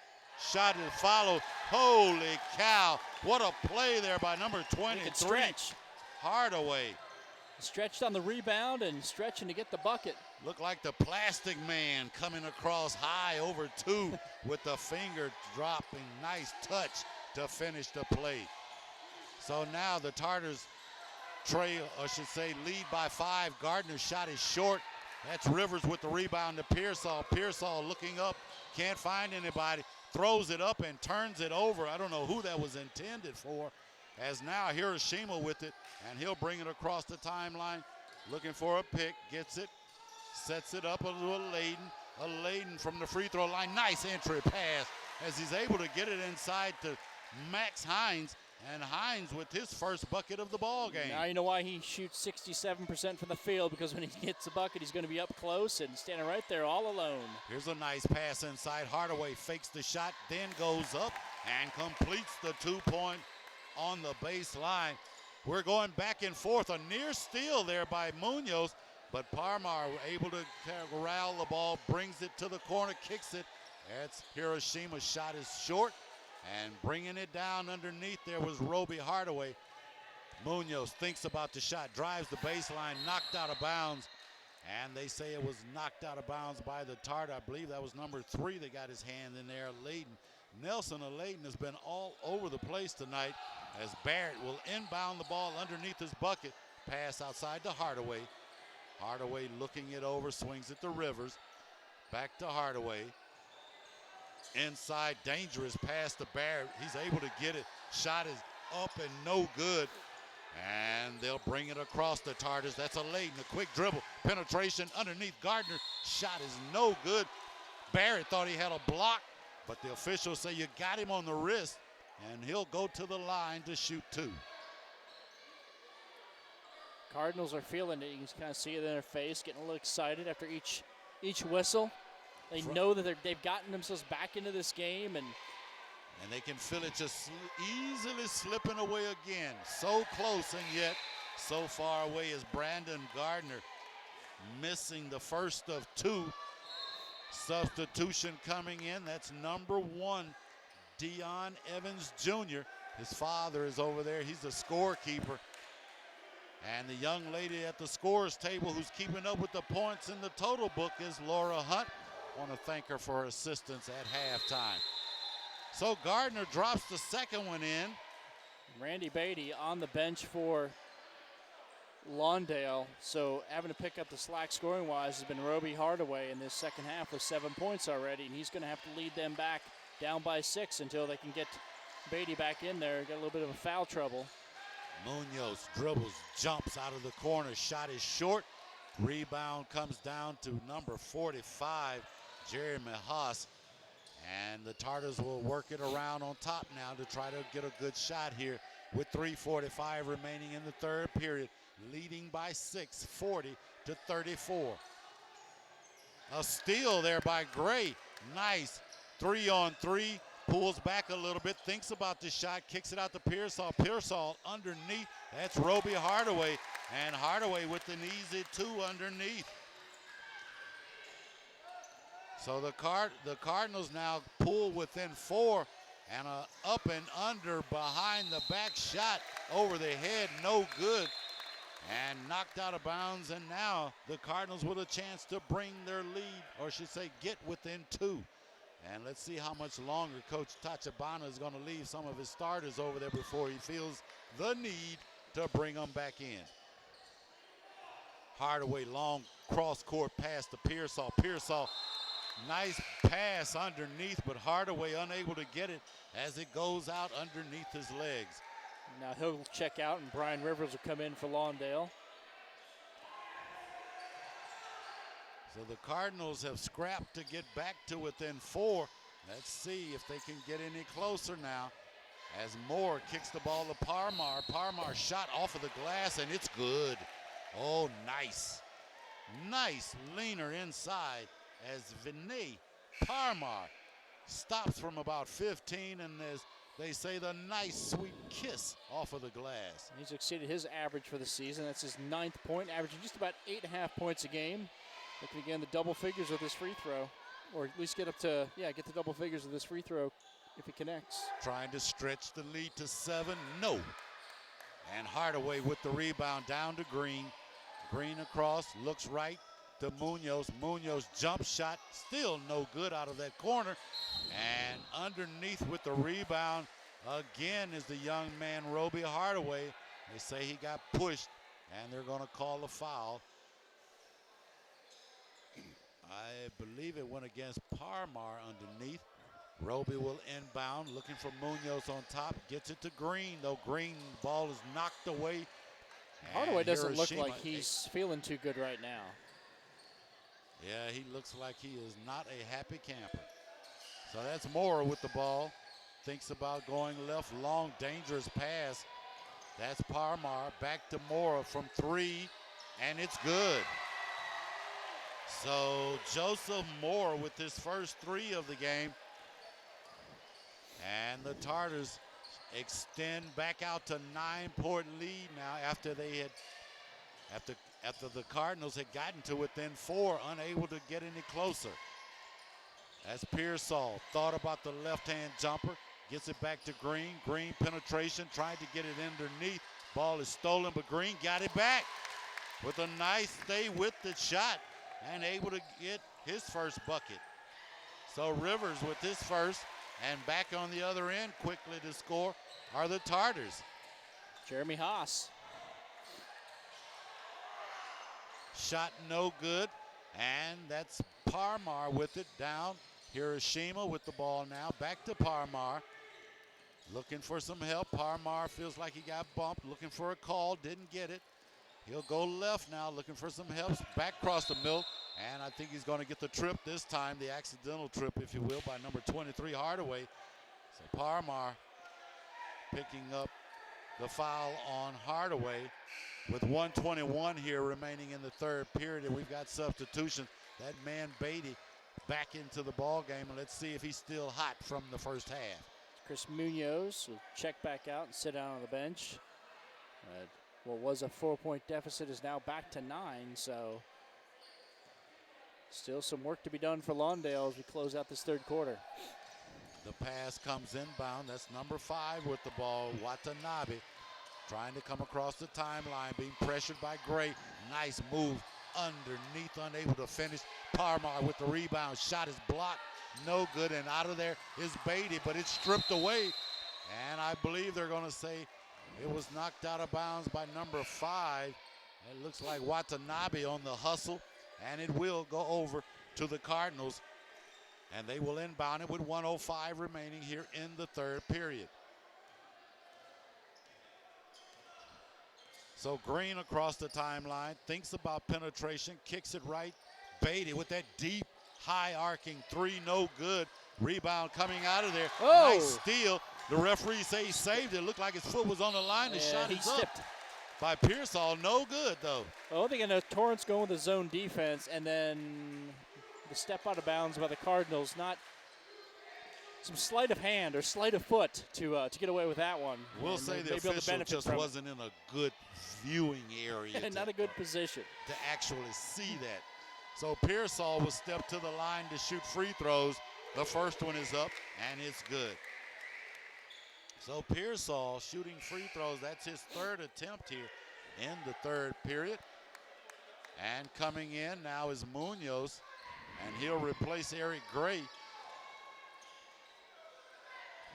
Shot is followed. Holy cow. What a play there by number 23. Stretch. Hardaway. Stretched on the rebound and stretching to get the bucket. Looked like the Plastic Man coming across high over 2 with the finger dropping. Nice touch to finish the play. So now the Tartars lead by 5. Gardner's shot is short. That's Rivers with the rebound to Pearsall. Pearsall looking up, can't find anybody. Throws it up and turns it over. I don't know who that was intended for. As now Hiroshima with it, and he'll bring it across the timeline. Looking for a pick, gets it, sets it up a little Layden. A Layden from the free throw line. Nice entry pass as he's able to get it inside to Max Hines. And Hines with his first bucket of the ball game. Now you know why he shoots 67% from the field, because when he gets the bucket, he's going to be up close and standing right there all alone. Here's a nice pass inside. Hardaway fakes the shot, then goes up and completes the 2-point on the baseline. We're going back and forth. A near steal there by Munoz, but Parmar able to corral the ball, brings it to the corner, kicks it. That's Hiroshima's shot is short, and bringing it down underneath there was Roby Hardaway. Munoz thinks about the shot, drives the baseline, knocked out of bounds, and they say it was knocked out of bounds by the Tartar. I believe that was number 3 that got his hand in there, Layden. Nelson Layden has been all over the place tonight as Barrett will inbound the ball underneath his bucket. Pass outside to Hardaway. Hardaway looking it over, swings it to Rivers. Back to Hardaway. Inside, dangerous pass to Barrett. He's able to get it. Shot is up and no good. And they'll bring it across the Tartars. That's a Layton, a quick dribble. Penetration underneath Gardner. Shot is no good. Barrett thought he had a block, but the officials say you got him on the wrist, and he'll go to the line to shoot 2. Cardinals are feeling it. You can kind of see it in their face, getting a little excited after each whistle. They know that they've gotten themselves back into this game, and they can feel it just easily slipping away again. So close and yet so far away is Brandon Gardner, missing the first of 2. Substitution coming in. That's number 1, Dion Evans Jr. His father is over there. He's the scorekeeper. And the young lady at the scores table who's keeping up with the points in the total book is Laura Hunt. I want to thank her for her assistance at halftime. So Gardner drops the second one in. Randy Beatty on the bench for Lawndale. So having to pick up the slack scoring-wise has been Roby Hardaway in this second half with 7 points already, and he's going to have to lead them back down by 6 until they can get Beatty back in there. Got a little bit of a foul trouble. Munoz dribbles, jumps out of the corner. Shot is short. Rebound comes down to number 45, Jeremy Haas. And the Tartars will work it around on top now to try to get a good shot here with 3:45 remaining in the third period, leading by 6, 40-34. A steal there by Gray. Nice 3-on-3. Pulls back a little bit, thinks about the shot, kicks it out to Pearsall. Pearsall underneath. That's Roby Hardaway. And Hardaway with an easy 2 underneath. So the Cardinals now pull within 4, and a up and under behind the back shot over the head, no good, and knocked out of bounds. And now the Cardinals with a chance to bring their lead, or I should say get within 2. And let's see how much longer Coach Tachibana is going to leave some of his starters over there before he feels the need to bring them back in. Hardaway, long cross-court pass to Pearsall. Pearsall, nice pass underneath, but Hardaway unable to get it as it goes out underneath his legs. Now he'll check out, and Brian Rivers will come in for Lawndale. So the Cardinals have scrapped to get back to within 4. Let's see if they can get any closer now as Moore kicks the ball to Parmar. Parmar shot off of the glass, and it's good. Oh, nice. Nice leaner inside as Vinay Parmar stops from about 15, and as they say, the nice sweet kiss off of the glass. He's exceeded his average for the season. That's his 9th point, averaging just about 8.5 points a game. Looking again the double figures with this free throw, or at least get up to, get the double figures with this free throw if he connects. Trying to stretch the lead to 7, no. And Hardaway with the rebound down to Green. Green across, looks right to Munoz. Munoz jump shot, still no good out of that corner. And underneath with the rebound again is the young man Roby Hardaway. They say he got pushed, and they're going to call a foul. I believe it went against Parmar underneath. Roby will inbound, looking for Munoz on top. Gets it to Green, though. Green ball is knocked away. Hardaway doesn't look like he's feeling too good right now. Yeah, he looks like he is not a happy camper. So that's Moore with the ball. Thinks about going left, long, dangerous pass. That's Parmar. Back to Moore from 3, and it's good. So Joseph Moore with his first 3 of the game. And the Tartars extend back out to 9-point lead now after they had, after the Cardinals had gotten to within 4, unable to get any closer. That's Pearsall, thought about the left-hand jumper, gets it back to Green. Green penetration, trying to get it underneath. Ball is stolen, but Green got it back with a nice stay with the shot and able to get his first bucket. So Rivers with his first, and back on the other end quickly to score are the Tartars. Jeremy Haas. Shot no good, and that's Parmar with it down. Hiroshima with the ball now. Back to Parmar. Looking for some help. Parmar feels like he got bumped. Looking for a call. Didn't get it. He'll go left now, looking for some help. Back across the middle. And I think he's going to get the trip this time, the accidental trip, if you will, by number 23, Hardaway. So Parmar picking up the foul on Hardaway with 1:21 here remaining in the third period. And we've got substitutions. That man Beatty back into the ball game, and let's see if he's still hot from the first half. Chris Munoz will check back out and sit down on the bench. What was a 4-point deficit is now back to 9, so still some work to be done for Lawndale as we close out this third quarter. The pass comes inbound. That's number 5 with the ball, Watanabe, trying to come across the timeline, being pressured by Gray. Nice move underneath, unable to finish. Parmar with the rebound. Shot is blocked. No good, and out of there is Beatty, but it's stripped away. And I believe they're going to say it was knocked out of bounds by number 5. It looks like Watanabe on the hustle, and it will go over to the Cardinals. And they will inbound it with 1:05 remaining here in the third period. So Green across the timeline, thinks about penetration, kicks it right. Beatty with that deep, high arcing three, no good. Rebound coming out of there. Oh. Nice steal. The referee say he saved it. Looked like his foot was on the line. The shot is up by Pearsall. No good, though. Well, I think I know Torrance going with the zone defense, and then the step out of bounds by the Cardinals. Not some sleight of hand or sleight of foot to get away with that one. We'll and say the official just wasn't in a good viewing area. Not a good position to actually see that. So Pearsall will step to the line to shoot free throws. The first one is up, and it's good. So Pearsall shooting free throws. That's his third attempt here in the third period. And coming in now is Munoz, and he'll replace Eric Gray.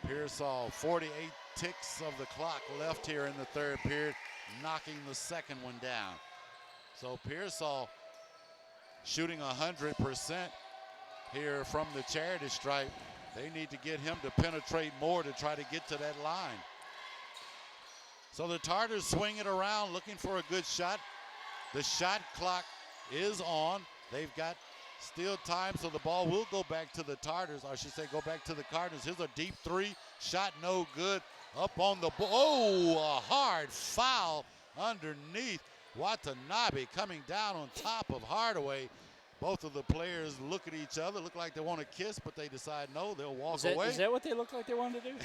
Pearsall, 48 ticks of the clock left here in the third period, knocking the second one down. So Pearsall shooting 100% here from the charity stripe. They need to get him to penetrate more to try to get to that line. So the Tartars swing it around, looking for a good shot. The shot clock is on. They've got still time, so the ball will go back to the Tartars. Or I should say go back to the Cardinals. Here's a deep three. Shot no good. Up on the ball. Oh, a hard foul underneath. Watanabe coming down on top of Hardaway. Both of the players look at each other, look like they want to kiss, but they decide no, they'll walk away. Is that what they look like they wanted to do?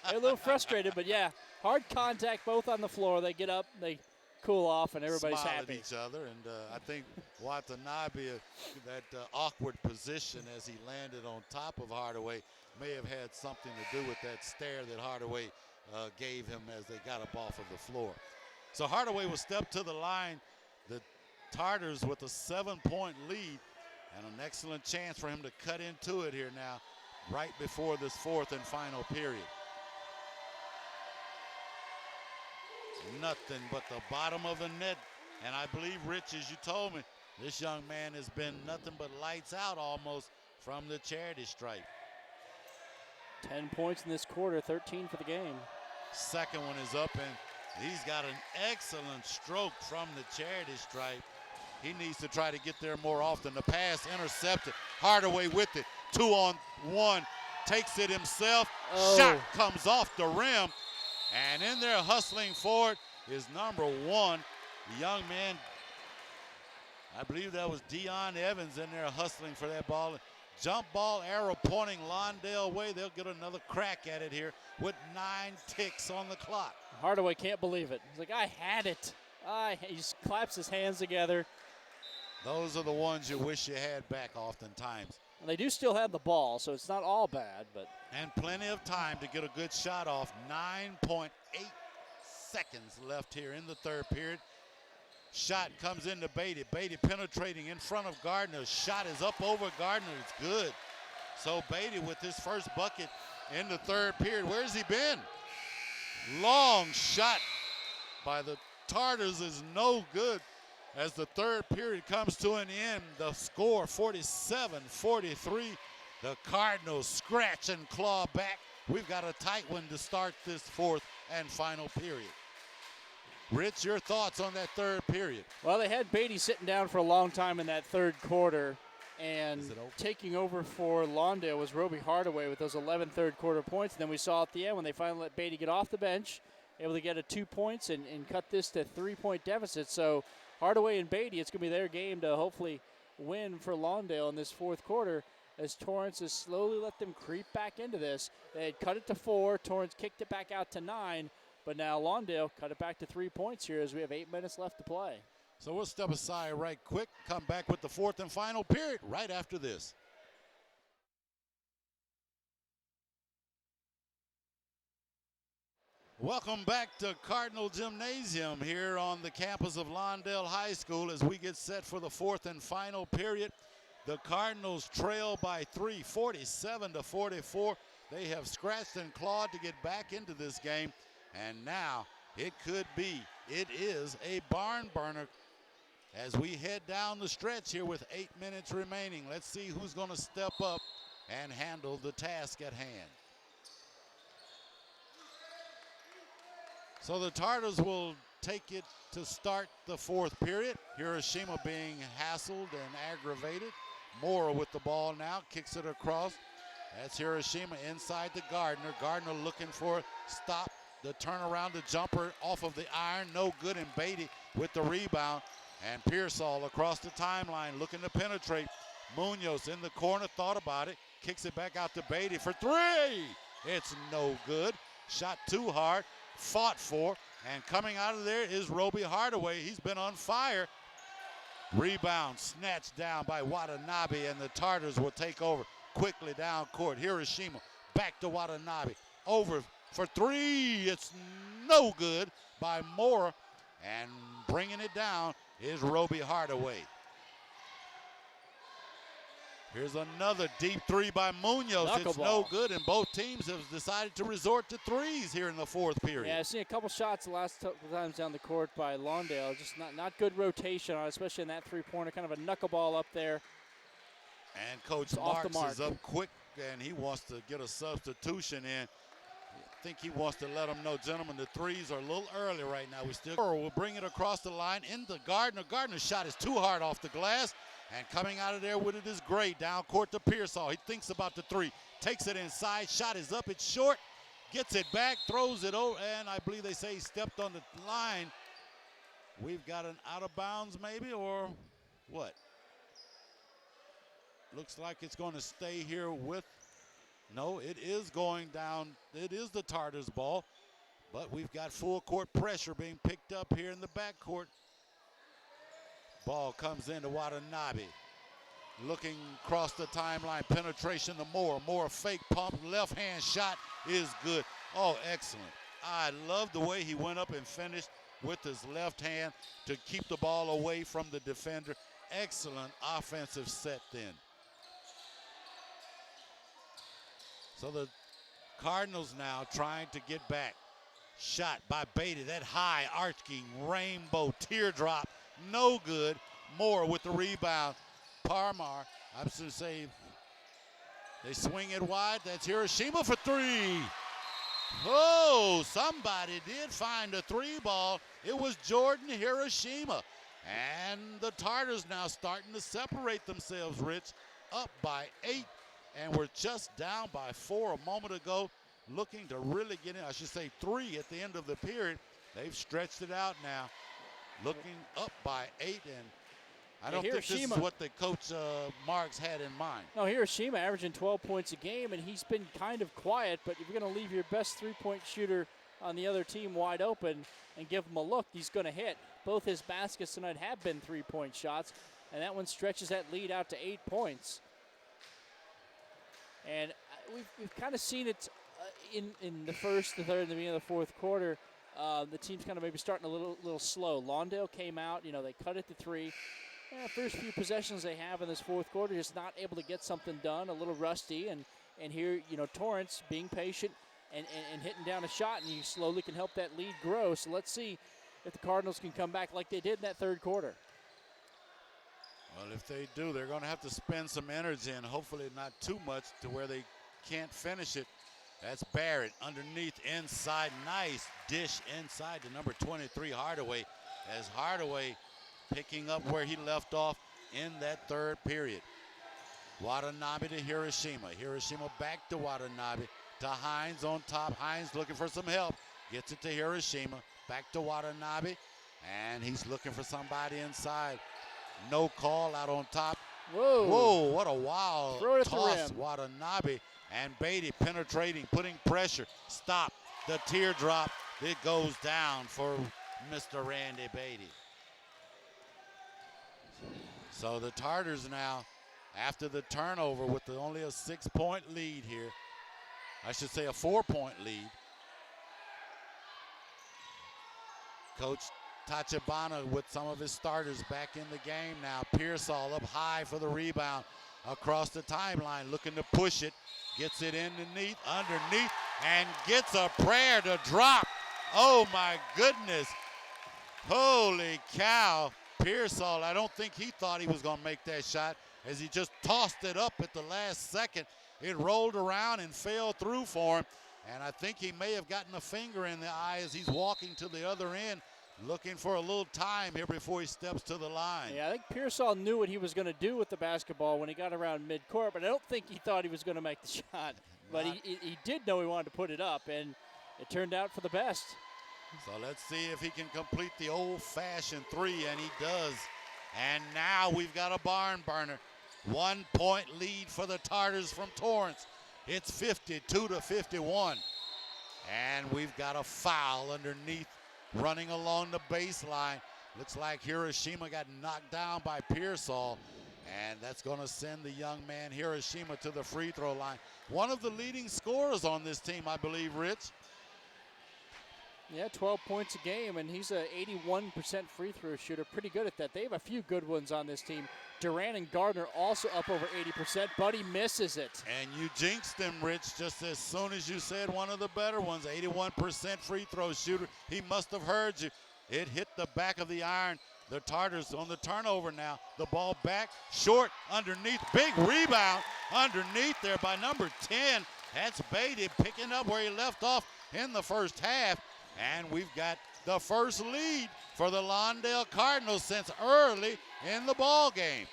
They're a little frustrated, but yeah, hard contact, both on the floor. They get up, they cool off, and everybody's smile happy. At each other, and I think Watanabe, that awkward position as he landed on top of Hardaway, may have had something to do with that stare that Hardaway gave him as they got up off of the floor. So Hardaway will step to the line. The Tartars with a 7-point lead and an excellent chance for him to cut into it here now right before this fourth and final period. Nothing but the bottom of the net, and I believe, Rich, as you told me, this young man has been nothing but lights out almost from the charity stripe. 10 points in this quarter, 13 for the game. Second one is up, and he's got an excellent stroke from the charity stripe. He needs to try to get there more often. The pass intercepted. Hardaway with it. 2-on-1. Takes it himself. Oh. Shot comes off the rim. And in there hustling for it is number 1. The young man, I believe that was Deion Evans in there hustling for that ball. Jump ball, arrow pointing Lawndale way. They'll get another crack at it here with 9 ticks on the clock. Hardaway can't believe it. He's like, I had it. He just claps his hands together. Those are the ones you wish you had back oftentimes. And they do still have the ball, so it's not all bad. But and plenty of time to get a good shot off. 9.8 seconds left here in the third period. Shot comes into Beatty. Beatty penetrating in front of Gardner. Shot is up over Gardner. It's good. So Beatty with his first bucket in the third period. Where's he been? Long shot by the Tartars is no good. As the third period comes to an end, the score 47-43. The Cardinals scratch and claw back. We've got a tight one to start this fourth and final period. Rich, your thoughts on that third period? Well, they had Beatty sitting down for a long time in that third quarter, and taking over for Lawndale was Roby Hardaway with those 11 third quarter points. And then we saw at the end when they finally let Beatty get off the bench, able to get a 2 points and cut this to 3-point deficit. So Hardaway and Beatty, it's going to be their game to hopefully win for Lawndale in this fourth quarter, as Torrance has slowly let them creep back into this. They had cut it to 4. Torrance kicked it back out to 9. But now Lawndale cut it back to 3 points here as we have 8 minutes left to play. So we'll step aside right quick, come back with the fourth and final period right after this. Welcome back to Cardinal Gymnasium here on the campus of Lawndale High School as we get set for the fourth and final period. The Cardinals trail by 3, 47-44. They have scratched and clawed to get back into this game. And now it is a barn burner as we head down the stretch here with 8 minutes remaining. Let's see who's going to step up and handle the task at hand. So the Tartars will take it to start the fourth period. Hiroshima being hassled and aggravated. Mora with the ball now, kicks it across. That's Hiroshima inside to Gardner. Gardner looking for a stop. The turnaround, the jumper off of the iron, no good, and Beatty with the rebound. And Pearsall across the timeline looking to penetrate. Munoz in the corner, thought about it, kicks it back out to Beatty for 3. It's no good. Shot too hard, fought for, and coming out of there is Roby Hardaway. He's been on fire. Rebound snatched down by Watanabe, and the Tartars will take over quickly down court. Hiroshima back to Watanabe. Over for 3, it's no good by Mora, and bringing it down is Roby Hardaway. Here's another deep 3 by Munoz. It's no good, and both teams have decided to resort to threes here in the fourth period. Yeah, I've seen a couple shots the last couple times down the court by Lawndale. Just not good rotation on, especially in that three-pointer, kind of a knuckleball up there. And Coach Marks is up quick, and he wants to get a substitution in. I think he wants to let them know, gentlemen, the threes are a little early right now. We'll bring it across the line into Gardner. Gardner's shot is too hard off the glass, and coming out of there with it is Gray. Down court to Pearsall. He thinks about the 3, takes it inside. Shot is up, it's short, gets it back, throws it over, and I believe they say he stepped on the line. We've got an out of bounds maybe, or what? Looks like it's going to stay here with. No, it is going down. It is the Tartars' ball, but we've got full court pressure being picked up here in the backcourt. Ball comes into Watanabe. Looking across the timeline, penetration to Moore. Moore fake pump, left hand shot is good. Oh, excellent. I love the way he went up and finished with his left hand to keep the ball away from the defender. Excellent offensive set then. So the Cardinals now trying to get back. Shot by Beatty, that high arcing rainbow teardrop, no good. Moore with the rebound. Parmar, I'm going to say they swing it wide. That's Hiroshima for 3. Oh, somebody did find a 3 ball. It was Jordan Hiroshima. And the Tartars now starting to separate themselves, Rich, up by 8. And we're just down by 4 a moment ago, looking to really get in. I should say 3 at the end of the period. They've stretched it out now, looking up by 8. And I don't think this is what the coach Marks had in mind. No, Hiroshima averaging 12 points a game, and he's been kind of quiet. But if you're going to leave your best three-point shooter on the other team wide open and give him a look, he's going to hit. Both his baskets tonight have been three-point shots, and that one stretches that lead out to 8 points. And we've kind of seen it in the first, the third, and the beginning of the fourth quarter. The team's kind of maybe starting a little slow. Lawndale came out, they cut it to 3. First few possessions they have in this fourth quarter, just not able to get something done, a little rusty. And here, Torrance being patient and hitting down a shot, and you slowly can help that lead grow. So let's see if the Cardinals can come back like they did in that third quarter. Well, if they do, they're going to have to spend some energy and hopefully not too much to where they can't finish it. That's Barrett underneath, inside. Nice dish inside to number 23, Hardaway, as Hardaway picking up where he left off in that third period. Watanabe to Hiroshima. Hiroshima back to Watanabe. To Hines on top. Hines looking for some help. Gets it to Hiroshima. Back to Watanabe. And he's looking for somebody inside. No call out on top. Whoa. Whoa, what a wild Throw it at the toss. rim. Watanabe and Beatty penetrating, putting pressure. Stop. The teardrop. It goes down for Mr. Randy Beatty. So the Tartars now, after the turnover with only a 6-point lead here, I should say a 4-point lead. Coach Tachibana with some of his starters back in the game now. Pearsall up high for the rebound across the timeline, looking to push it. Gets it underneath, and gets a prayer to drop. Oh my goodness. Holy cow. Pearsall, I don't think he thought he was going to make that shot as he just tossed it up at the last second. It rolled around and fell through for him, and I think he may have gotten a finger in the eye as he's walking to the other end, looking for a little time here before he steps to the line. Yeah, I think Pearsall knew what he was going to do with the basketball when he got around midcourt, but I don't think he thought he was going to make the shot. But he did know he wanted to put it up, and it turned out for the best. So let's see if he can complete the old-fashioned three, and he does. And now we've got a barn burner. 1-point lead for the Tartars from Torrance. It's 52-51. And we've got a foul underneath, running along the baseline. Looks like Hiroshima got knocked down by Pearsall, and that's going to send the young man Hiroshima to the free throw line. One of the leading scorers on this team, I believe, Rich. Yeah, 12 points a game, and he's a 81% free throw shooter. Pretty good at that. They have a few good ones on this team. Durant and Gardner also up over 80%, but he misses it. And you jinxed him, Rich, just as soon as you said one of the better ones, 81% free throw shooter. He must have heard you. It hit the back of the iron. The Tartars on the turnover now. The ball back, short, underneath. Big rebound underneath there by number 10. That's Beatty picking up where he left off in the first half. And we've got the first lead for the Lawndale Cardinals since early in the ball game.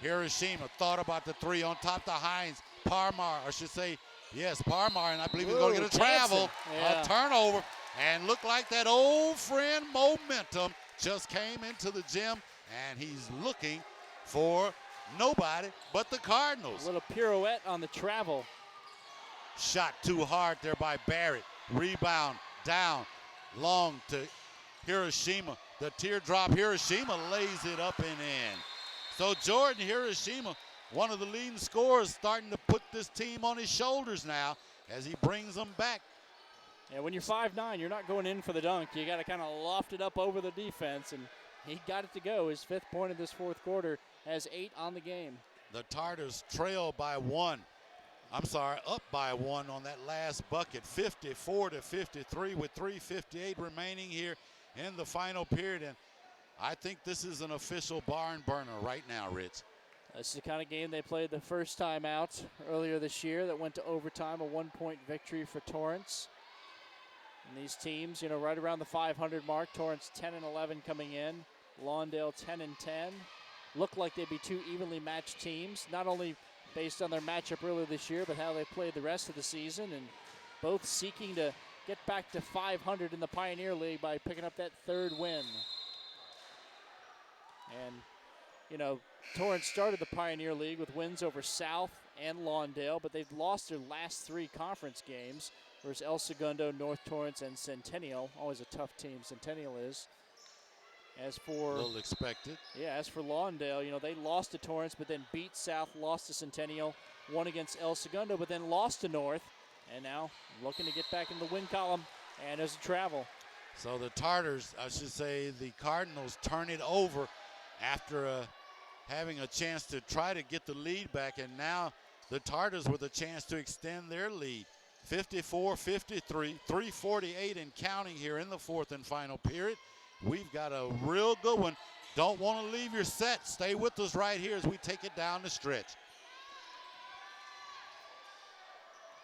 Hiroshima thought about the three on top to Hines. Parmar, I should say, yes, Parmar, and I believe he's going to get a travel, yeah. a turnover, and looked like that old friend Momentum just came into the gym, and he's looking for nobody but the Cardinals. A little pirouette on the travel. Shot too hard there by Barrett. Rebound down, long to Hiroshima. The teardrop, Hiroshima lays it up and in. So Jordan Hiroshima, one of the leading scorers, starting to put this team on his shoulders now as he brings them back. Yeah, when you're 5'9", you're not going in for the dunk. You got to kind of loft it up over the defense, and he got it to go. His 5th point of this 4th quarter, has 8 on the game. The Tartars trail by 1. Up by 1 on that last bucket, 54-53 with 3:58 remaining here in the final period. And I think this is an official barn burner right now, Rich. This is the kind of game they played the first time out earlier this year that went to overtime, a 1-point victory for Torrance. And these teams, right around the 500 mark. Torrance 10-11 coming in, Lawndale 10-10. Look like they'd be two evenly matched teams, not only based on their matchup earlier this year, but how they played the rest of the season, and both seeking to get back to 500 in the Pioneer League by picking up that 3rd win. And, Torrance started the Pioneer League with wins over South and Lawndale, but they've lost their last 3 conference games versus El Segundo, North Torrance, and Centennial. Always a tough team, Centennial is. As for a little expected. Yeah, as for Lawndale, they lost to Torrance, but then beat South, lost to Centennial, won against El Segundo, but then lost to North, and now looking to get back in the win column, and there's a travel. So the Tartars, I should say, the Cardinals turn it over after having a chance to try to get the lead back, and now the Tartars with a chance to extend their lead. 54-53, 3:48 and counting here in the 4th and final period. We've got a real good one Don't want to leave your set. Stay with us right here as we take it down the stretch.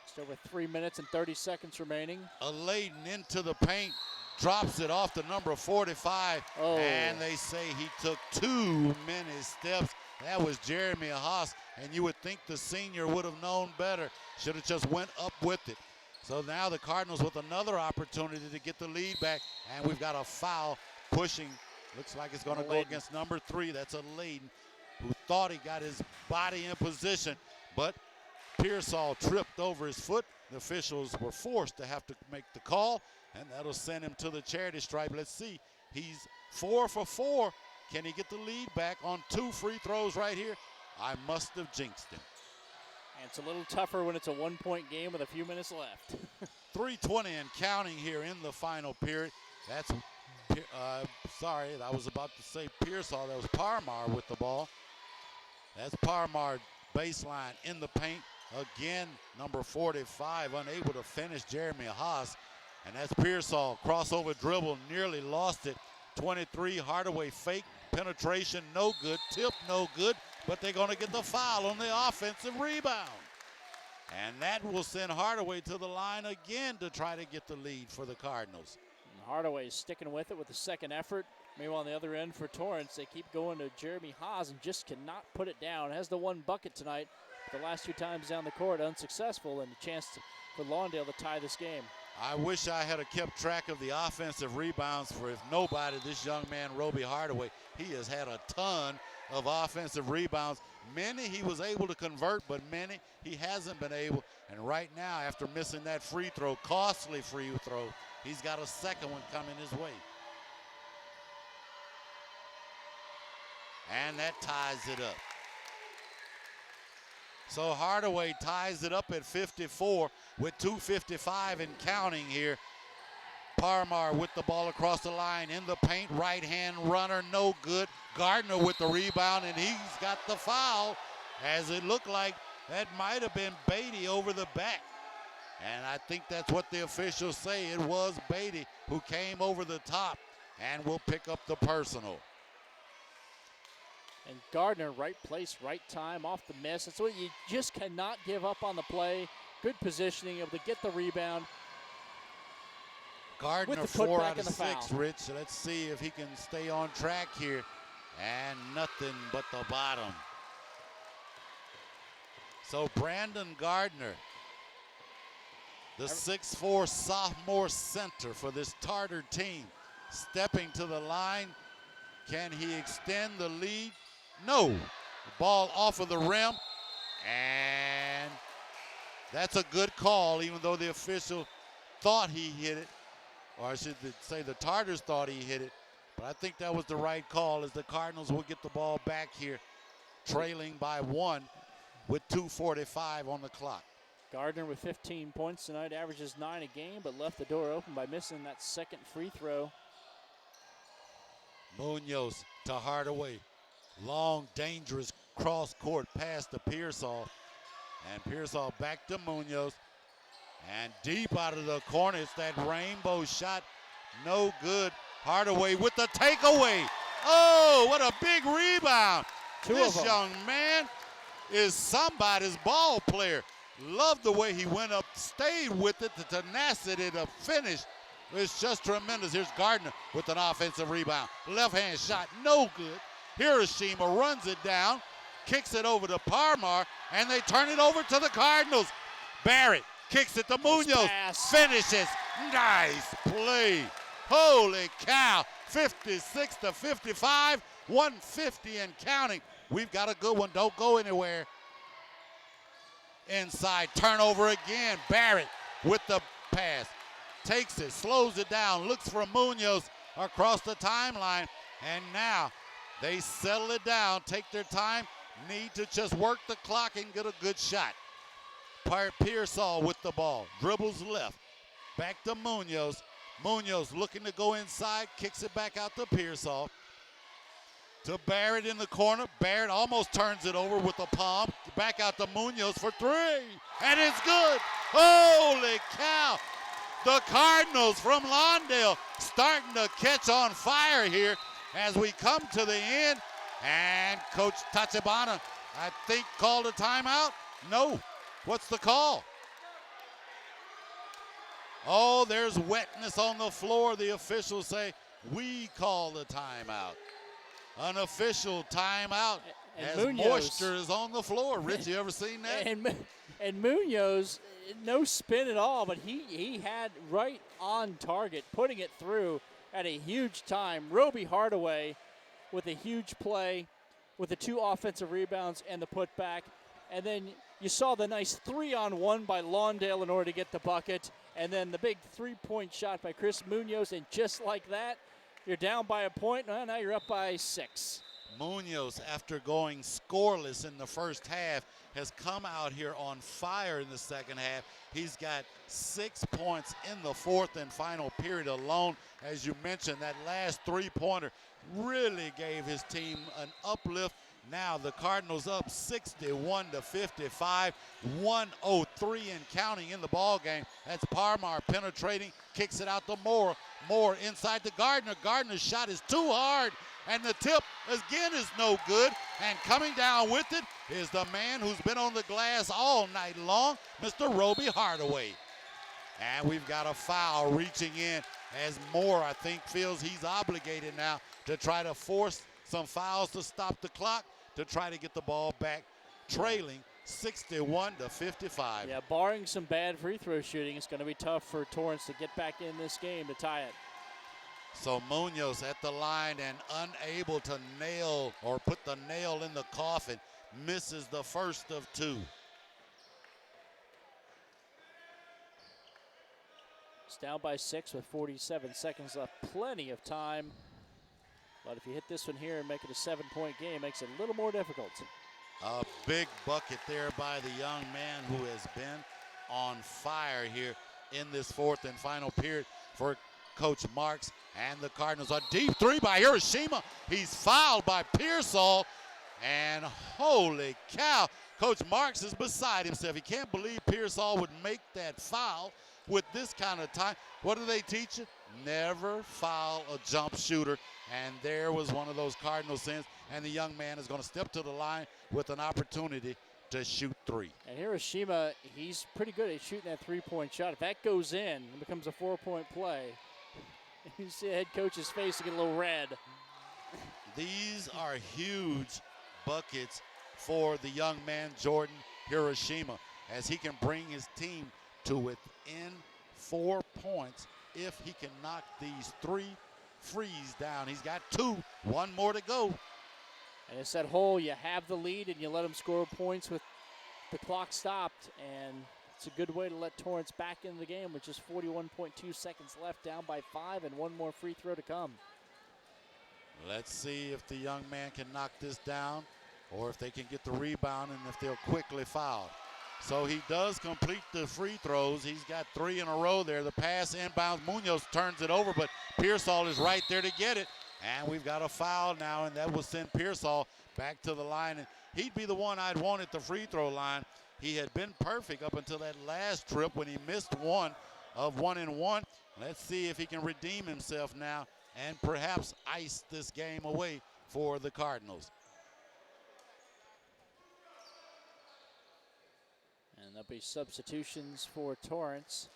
Just over 3 minutes and 30 seconds remaining. Layden into the paint, drops it off to number 45, and they say he took too many steps. That was Jeremy Haas, and you would think the senior would have known better. Should have just went up with it. So now the Cardinals with another opportunity to get the lead back, and we've got a foul pushing. Looks like it's going to go against number 3. That's a Layden who thought he got his body in position, but Pearsall tripped over his foot. The officials were forced to have to make the call, and that'll send him to the charity stripe. Let's see. He's 4 for 4. Can he get the lead back on 2 free throws right here? I must have jinxed him. And it's a little tougher when it's a 1-point game with a few minutes left. 3:20 and counting here in the final period. That's, sorry, I was about to say Pearsall. That was Parmar with the ball. That's Parmar baseline in the paint. Again, number 45 unable to finish Jeremy Haas. And that's Pearsall. Crossover dribble, nearly lost it. 23, Hardaway fake. Penetration, no good. Tip, no good. But they're going to get the foul on the offensive rebound. And that will send Hardaway to the line again to try to get the lead for the Cardinals. And Hardaway's sticking with it with the second effort. Meanwhile, on the other end for Torrance, they keep going to Jeremy Haas and just cannot put it down. Has the 1 bucket tonight. The last 2 times down the court, unsuccessful, and a chance for Lawndale to tie this game. I wish I had kept track of the offensive rebounds for, if nobody, this young man, Roby Hardaway. He has had a ton of offensive rebounds. Many he was able to convert, but many he hasn't been able. And right now, after missing that free throw, costly free throw, he's got a second one coming his way. And that ties it up. So Hardaway ties it up at 54 with 2:55 and counting here. Parmar with the ball across the line in the paint. Right-hand runner, no good. Gardner with the rebound, and he's got the foul, as it looked like that might have been Beatty over the back. And I think that's what the officials say. It was Beatty who came over the top and will pick up the personal. And Gardner, right place, right time, off the miss. That's what you just cannot give up on the play. Good positioning, able to get the rebound. Gardner 4 out of 6, Rich. So let's see if he can stay on track here. And nothing but the bottom. So Brandon Gardner, the 6'4" sophomore center for this Tartar team, stepping to the line. Can he extend the lead? No. The ball off of the rim, and that's a good call, even though the official thought he hit it, or I should say the Tartars thought he hit it. But I think that was the right call, as the Cardinals will get the ball back here, trailing by 1 with 2:45 on the clock. Gardner with 15 points tonight, averages 9 a game, but left the door open by missing that second free throw. Munoz to Hardaway. Long, dangerous cross-court pass to Pearsall. And Pearsall back to Munoz. And deep out of the corner, it's that rainbow shot. No good. Hardaway with the takeaway. Oh, what a big rebound. This young man is somebody's ball player. Love the way he went up, stayed with it, the tenacity to finish. It's just tremendous. Here's Gardner with an offensive rebound. Left-hand shot, no good. Hiroshima runs it down, kicks it over to Parmar, and they turn it over to the Cardinals. Barrett kicks it to Munoz, finishes. Nice play. Holy cow. 56-55, 150 and counting. We've got a good one. Don't go anywhere. Inside, turnover again. Barrett with the pass. Takes it, slows it down, looks for Munoz across the timeline, and now they settle it down, take their time, need to just work the clock and get a good shot. Pearsall with the ball, dribbles left, back to Munoz. Munoz looking to go inside, kicks it back out to Pearsall. To Barrett in the corner. Barrett almost turns it over with the palm. Back out to Munoz for 3, and it's good. Holy cow. The Cardinals from Lawndale starting to catch on fire here. as we come to the end. And Coach Tachibana, I think, called a timeout. No. What's the call? Oh, there's wetness on the floor. The officials say, we call the timeout. An official timeout as Munoz, moisture is on the floor. Rich, you ever seen that? And Munoz, no spin at all, but he had right on target, putting it through at a huge time. Roby Hardaway with a huge play with the 2 offensive rebounds and the putback. And then you saw the nice 3-on-1 by Lawndale in order to get the bucket. And then the big 3-point shot by Chris Munoz. And just like that, you're down by a point. Well, now you're up by 6. Munoz, after going scoreless in the first half, has come out here on fire in the second half. He's got 6 points in the fourth and final period alone. As you mentioned, that last 3-pointer really gave his team an uplift. Now the Cardinals up 61-55, 1:03 and counting in the ball game. That's Parmar penetrating, kicks it out to Moore. Moore inside to Gardner. Gardner's shot is too hard, and the tip again is no good. And coming down with it is the man who's been on the glass all night long, Mr. Roby Hardaway. And we've got a foul reaching in as Moore, I think, feels he's obligated now to try to force some fouls to stop the clock to try to get the ball back, trailing 61-55. Yeah, barring some bad free throw shooting, it's going to be tough for Torrance to get back in this game to tie it. So Munoz at the line and unable to nail or put the nail in the coffin, misses the first of 2. It's down by 6 with 47 seconds left. Plenty of time. But if you hit this one here and make it a 7-point game, it makes it a little more difficult. A big bucket there by the young man who has been on fire here in this fourth and final period for Coach Marks and the Cardinals. A deep 3 by Hiroshima. He's fouled by Pearsall. And holy cow, Coach Marks is beside himself. He can't believe Pearsall would make that foul with this kind of time. What do they teach you? Never foul a jump shooter. And there was one of those Cardinal sins. And the young man is going to step to the line with an opportunity to shoot 3. And Hiroshima, he's pretty good at shooting that 3-point shot. If that goes in, it becomes a 4-point play. You see the head coach's face get a little red. These are huge buckets for the young man, Jordan Hiroshima, as he can bring his team to within 4 points if he can knock these 3 frees down. He's got 2, 1 more to go. And it's that hole, you have the lead and you let them score points with the clock stopped, and it's a good way to let Torrance back into the game with just 41.2 seconds left, down by 5 and 1 more free throw to come. Let's see if the young man can knock this down or if they can get the rebound and if they'll quickly foul. So he does complete the free throws. He's got 3 in a row there. The pass inbounds. Munoz turns it over, but Pearsall is right there to get it. And we've got a foul now, and that will send Pearsall back to the line. And he'd be the one I'd want at the free throw line. He had been perfect up until that last trip when he missed 1 of 1 and 1. Let's see if he can redeem himself now and perhaps ice this game away for the Cardinals. And there'll be substitutions for Torrance.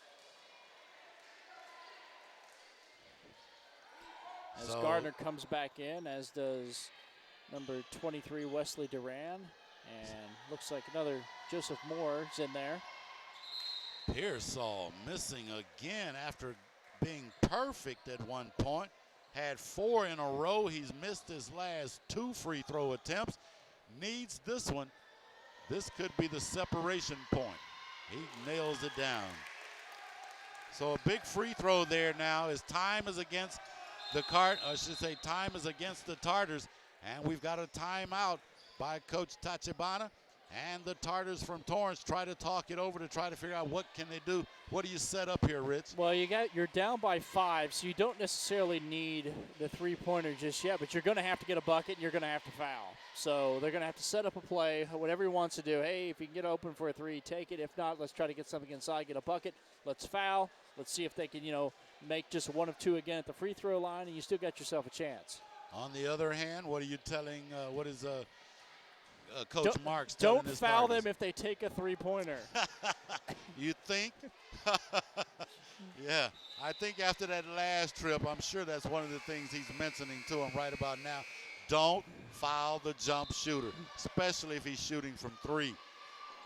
As Gardner comes back in, as does number 23, Wesley Duran. And looks like another Joseph Moore is in there. Pearsall missing again after being perfect at one point. Had 4 in a row. He's missed his last 2 free throw attempts. Needs this one. This could be the separation point. He nails it down. So a big free throw there now as time is against the time is against the Tartars. And we've got a timeout by Coach Tachibana. And the Tartars from Torrance try to talk it over to try to figure out what can they do. What do you set up here, Rich? Well, you're down by 5, so you don't necessarily need the 3-pointer just yet, but you're going to have to get a bucket and you're going to have to foul. So they're going to have to set up a play, whatever he wants to do. Hey, if you can get open for a 3, take it. If not, let's try to get something inside, get a bucket. Let's foul. Let's see if they can, make just 1 of 2 again at the free throw line, and you still got yourself a chance. On the other hand, what are you telling, what is Coach Marks telling Don't his foul starters? them if they take a three-pointer. You think? Yeah, I think after that last trip, I'm sure that's one of the things he's mentioning to him right about now. Don't foul the jump shooter, especially if he's shooting from three.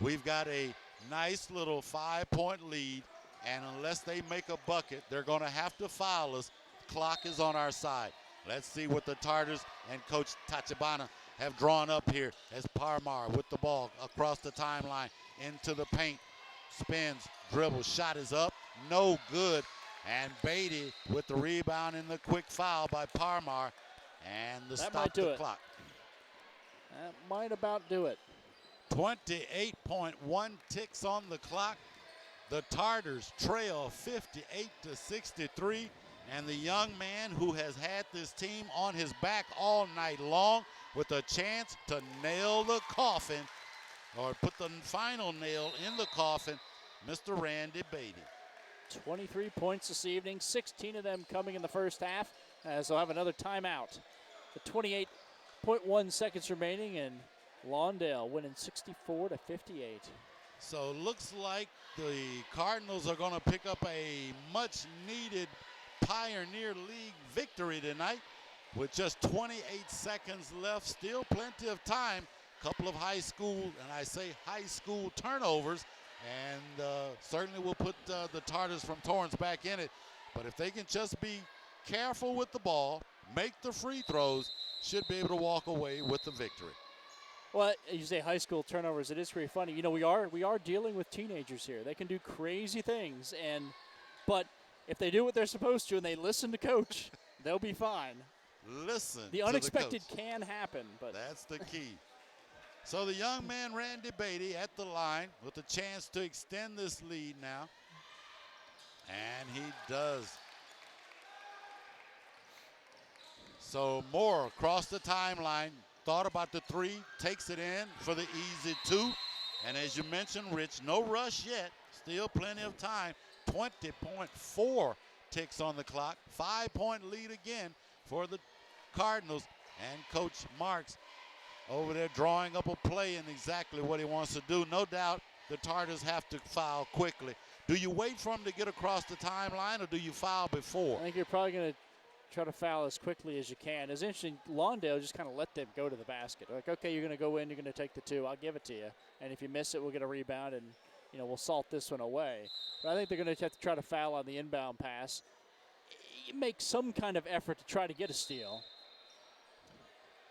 We've got a nice little 5-point lead, and unless they make a bucket, they're going to have to foul us. Clock is on our side. Let's see what the Tartars and Coach Tachibana have drawn up here as Parmar with the ball across the timeline into the paint. Spins, dribbles, shot is up, no good. And Beatty with the rebound and the quick foul by Parmar, and the stop the clock. That might about do it. 28.1 ticks on the clock. The Tartars trail 58-63, and the young man who has had this team on his back all night long with a chance to nail the coffin or put the final nail in the coffin, Mr. Randy Beatty. 23 points this evening, 16 of them coming in the first half, as they'll have another timeout. The 28.1 seconds remaining, and Lawndale winning 64-58. So looks like the Cardinals are going to pick up a much-needed Pioneer League victory tonight with just 28 seconds left. Still plenty of time. Couple of high school, and I say high school turnovers, and certainly will put the Tartars from Torrance back in it. But if they can just be careful with the ball, make the free throws, should be able to walk away with the victory. Well, you say high school turnovers. It is pretty funny. You know, we are dealing with teenagers here. They can do crazy things, but if they do what they're supposed to and they listen to coach, they'll be fine. Listen. The unexpected can happen, but that's the key. So the young man Randy Beatty at the line with a chance to extend this lead now, and he does. So Moore across the timeline. Thought about the three, takes it in for the easy two. And as you mentioned, Rich, no rush yet. Still plenty of time. 20.4 ticks on the clock. 5-point lead again for the Cardinals. And Coach Marks over there drawing up a play and exactly what he wants to do. No doubt the Tartars have to foul quickly. Do you wait for him to get across the timeline or do you foul before? I think you're probably going to try to foul as quickly as you can. It's interesting, Lawndale just kind of let them go to the basket. Like, okay, you're going to go in, you're going to take the two, I'll give it to you. And if you miss it, we'll get a rebound and, we'll salt this one away. But I think they're going to have to try to foul on the inbound pass. Make some kind of effort to try to get a steal.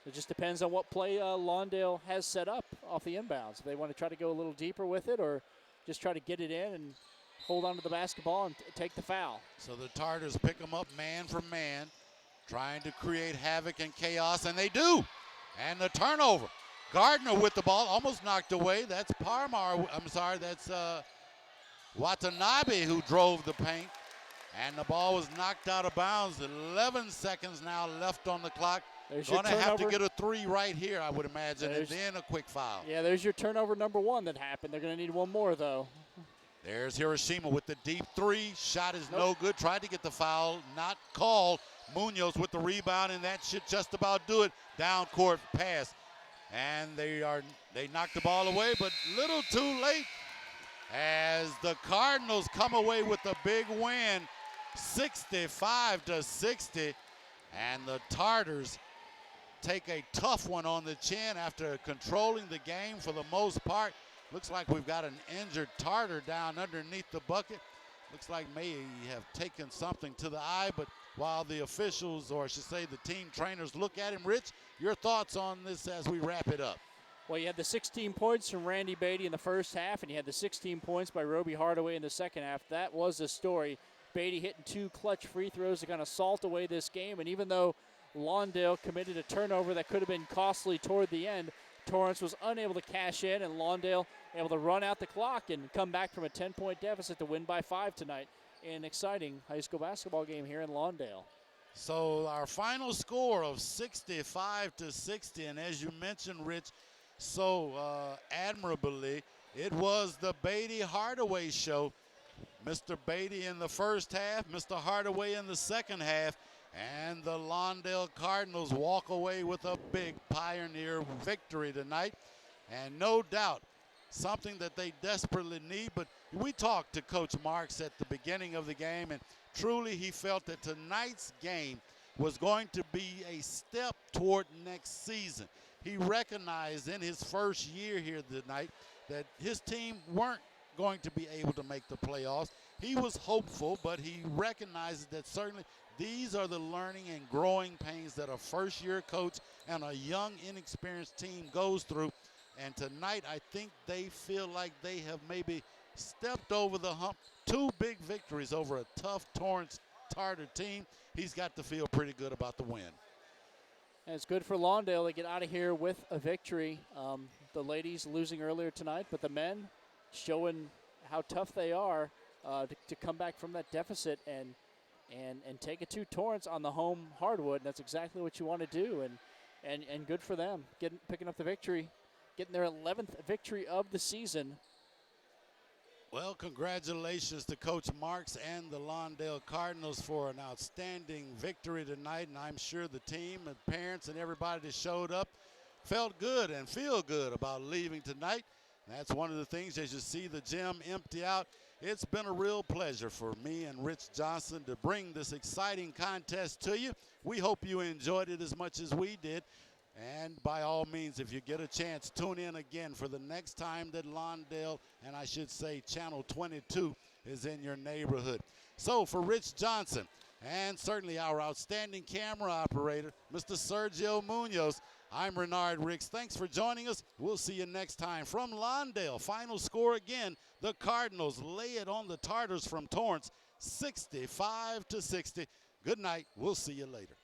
It just depends on what play Lawndale has set up off the inbounds. If they want to try to go a little deeper with it or just try to get it in and hold on to the basketball and take the foul. So the Tartars pick them up man for man, trying to create havoc and chaos, and they do. And the turnover. Gardner with the ball, almost knocked away. That's that's Watanabe who drove the paint. And the ball was knocked out of bounds. 11 seconds now left on the clock. Going to have to get a three right here, I would imagine, and then a quick foul. Yeah, there's your turnover number one that happened. They're going to need one more, though. There's Hiroshima with the deep three. Shot is no good. Tried to get the foul. Not called. Munoz with the rebound, and that should just about do it. Down court pass. And they knocked the ball away, but little too late as the Cardinals come away with a big win, 65-60. And the Tartars take a tough one on the chin after controlling the game for the most part. Looks like we've got an injured Tartar down underneath the bucket. Looks like may have taken something to the eye, but while the officials, or I should say the team trainers, look at him, Rich, your thoughts on this as we wrap it up? Well, you had the 16 points from Randy Beatty in the first half, and you had the 16 points by Roby Hardaway in the second half. That was the story. Beatty hitting two clutch free throws to kind of salt away this game, and even though Lawndale committed a turnover that could have been costly toward the end, Torrance was unable to cash in, and Lawndale able to run out the clock and come back from a 10-point deficit to win by 5 tonight in an exciting high school basketball game here in Lawndale. So our final score of 65-60, and as you mentioned, Rich, so admirably, it was the Beatty-Hardaway show. Mr. Beatty in the first half, Mr. Hardaway in the second half. And the Lawndale Cardinals walk away with a big Pioneer victory tonight. And no doubt, something that they desperately need. But we talked to Coach Marks at the beginning of the game, and truly he felt that tonight's game was going to be a step toward next season. He recognized in his first year here tonight that his team weren't going to be able to make the playoffs. He was hopeful, but he recognizes that certainly these are the learning and growing pains that a first-year coach and a young, inexperienced team goes through. And tonight, I think they feel like they have maybe stepped over the hump. 2 big victories over a tough Torrance Tartar team. He's got to feel pretty good about the win. And it's good for Lawndale to get out of here with a victory. The ladies losing earlier tonight, but the men showing how tough they are to come back from that deficit and take it to Torrance on the home hardwood. And that's exactly what you want to do. And good for them picking up the victory, getting their 11th victory of the season. Well, congratulations to Coach Marks and the Lawndale Cardinals for an outstanding victory tonight. And I'm sure the team and parents and everybody that showed up felt good and feel good about leaving tonight. That's one of the things as you see the gym empty out. It's been a real pleasure for me and Rich Johnson to bring this exciting contest to you. We hope you enjoyed it as much as we did. And by all means, if you get a chance, tune in again for the next time that Lawndale, and I should say Channel 22, is in your neighborhood. So for Rich Johnson and certainly our outstanding camera operator, Mr. Sergio Munoz, I'm Renard Ricks. Thanks for joining us. We'll see you next time. From Lawndale, final score again, the Cardinals lay it on the Tartars from Torrance, 65-60. Good night. We'll see you later.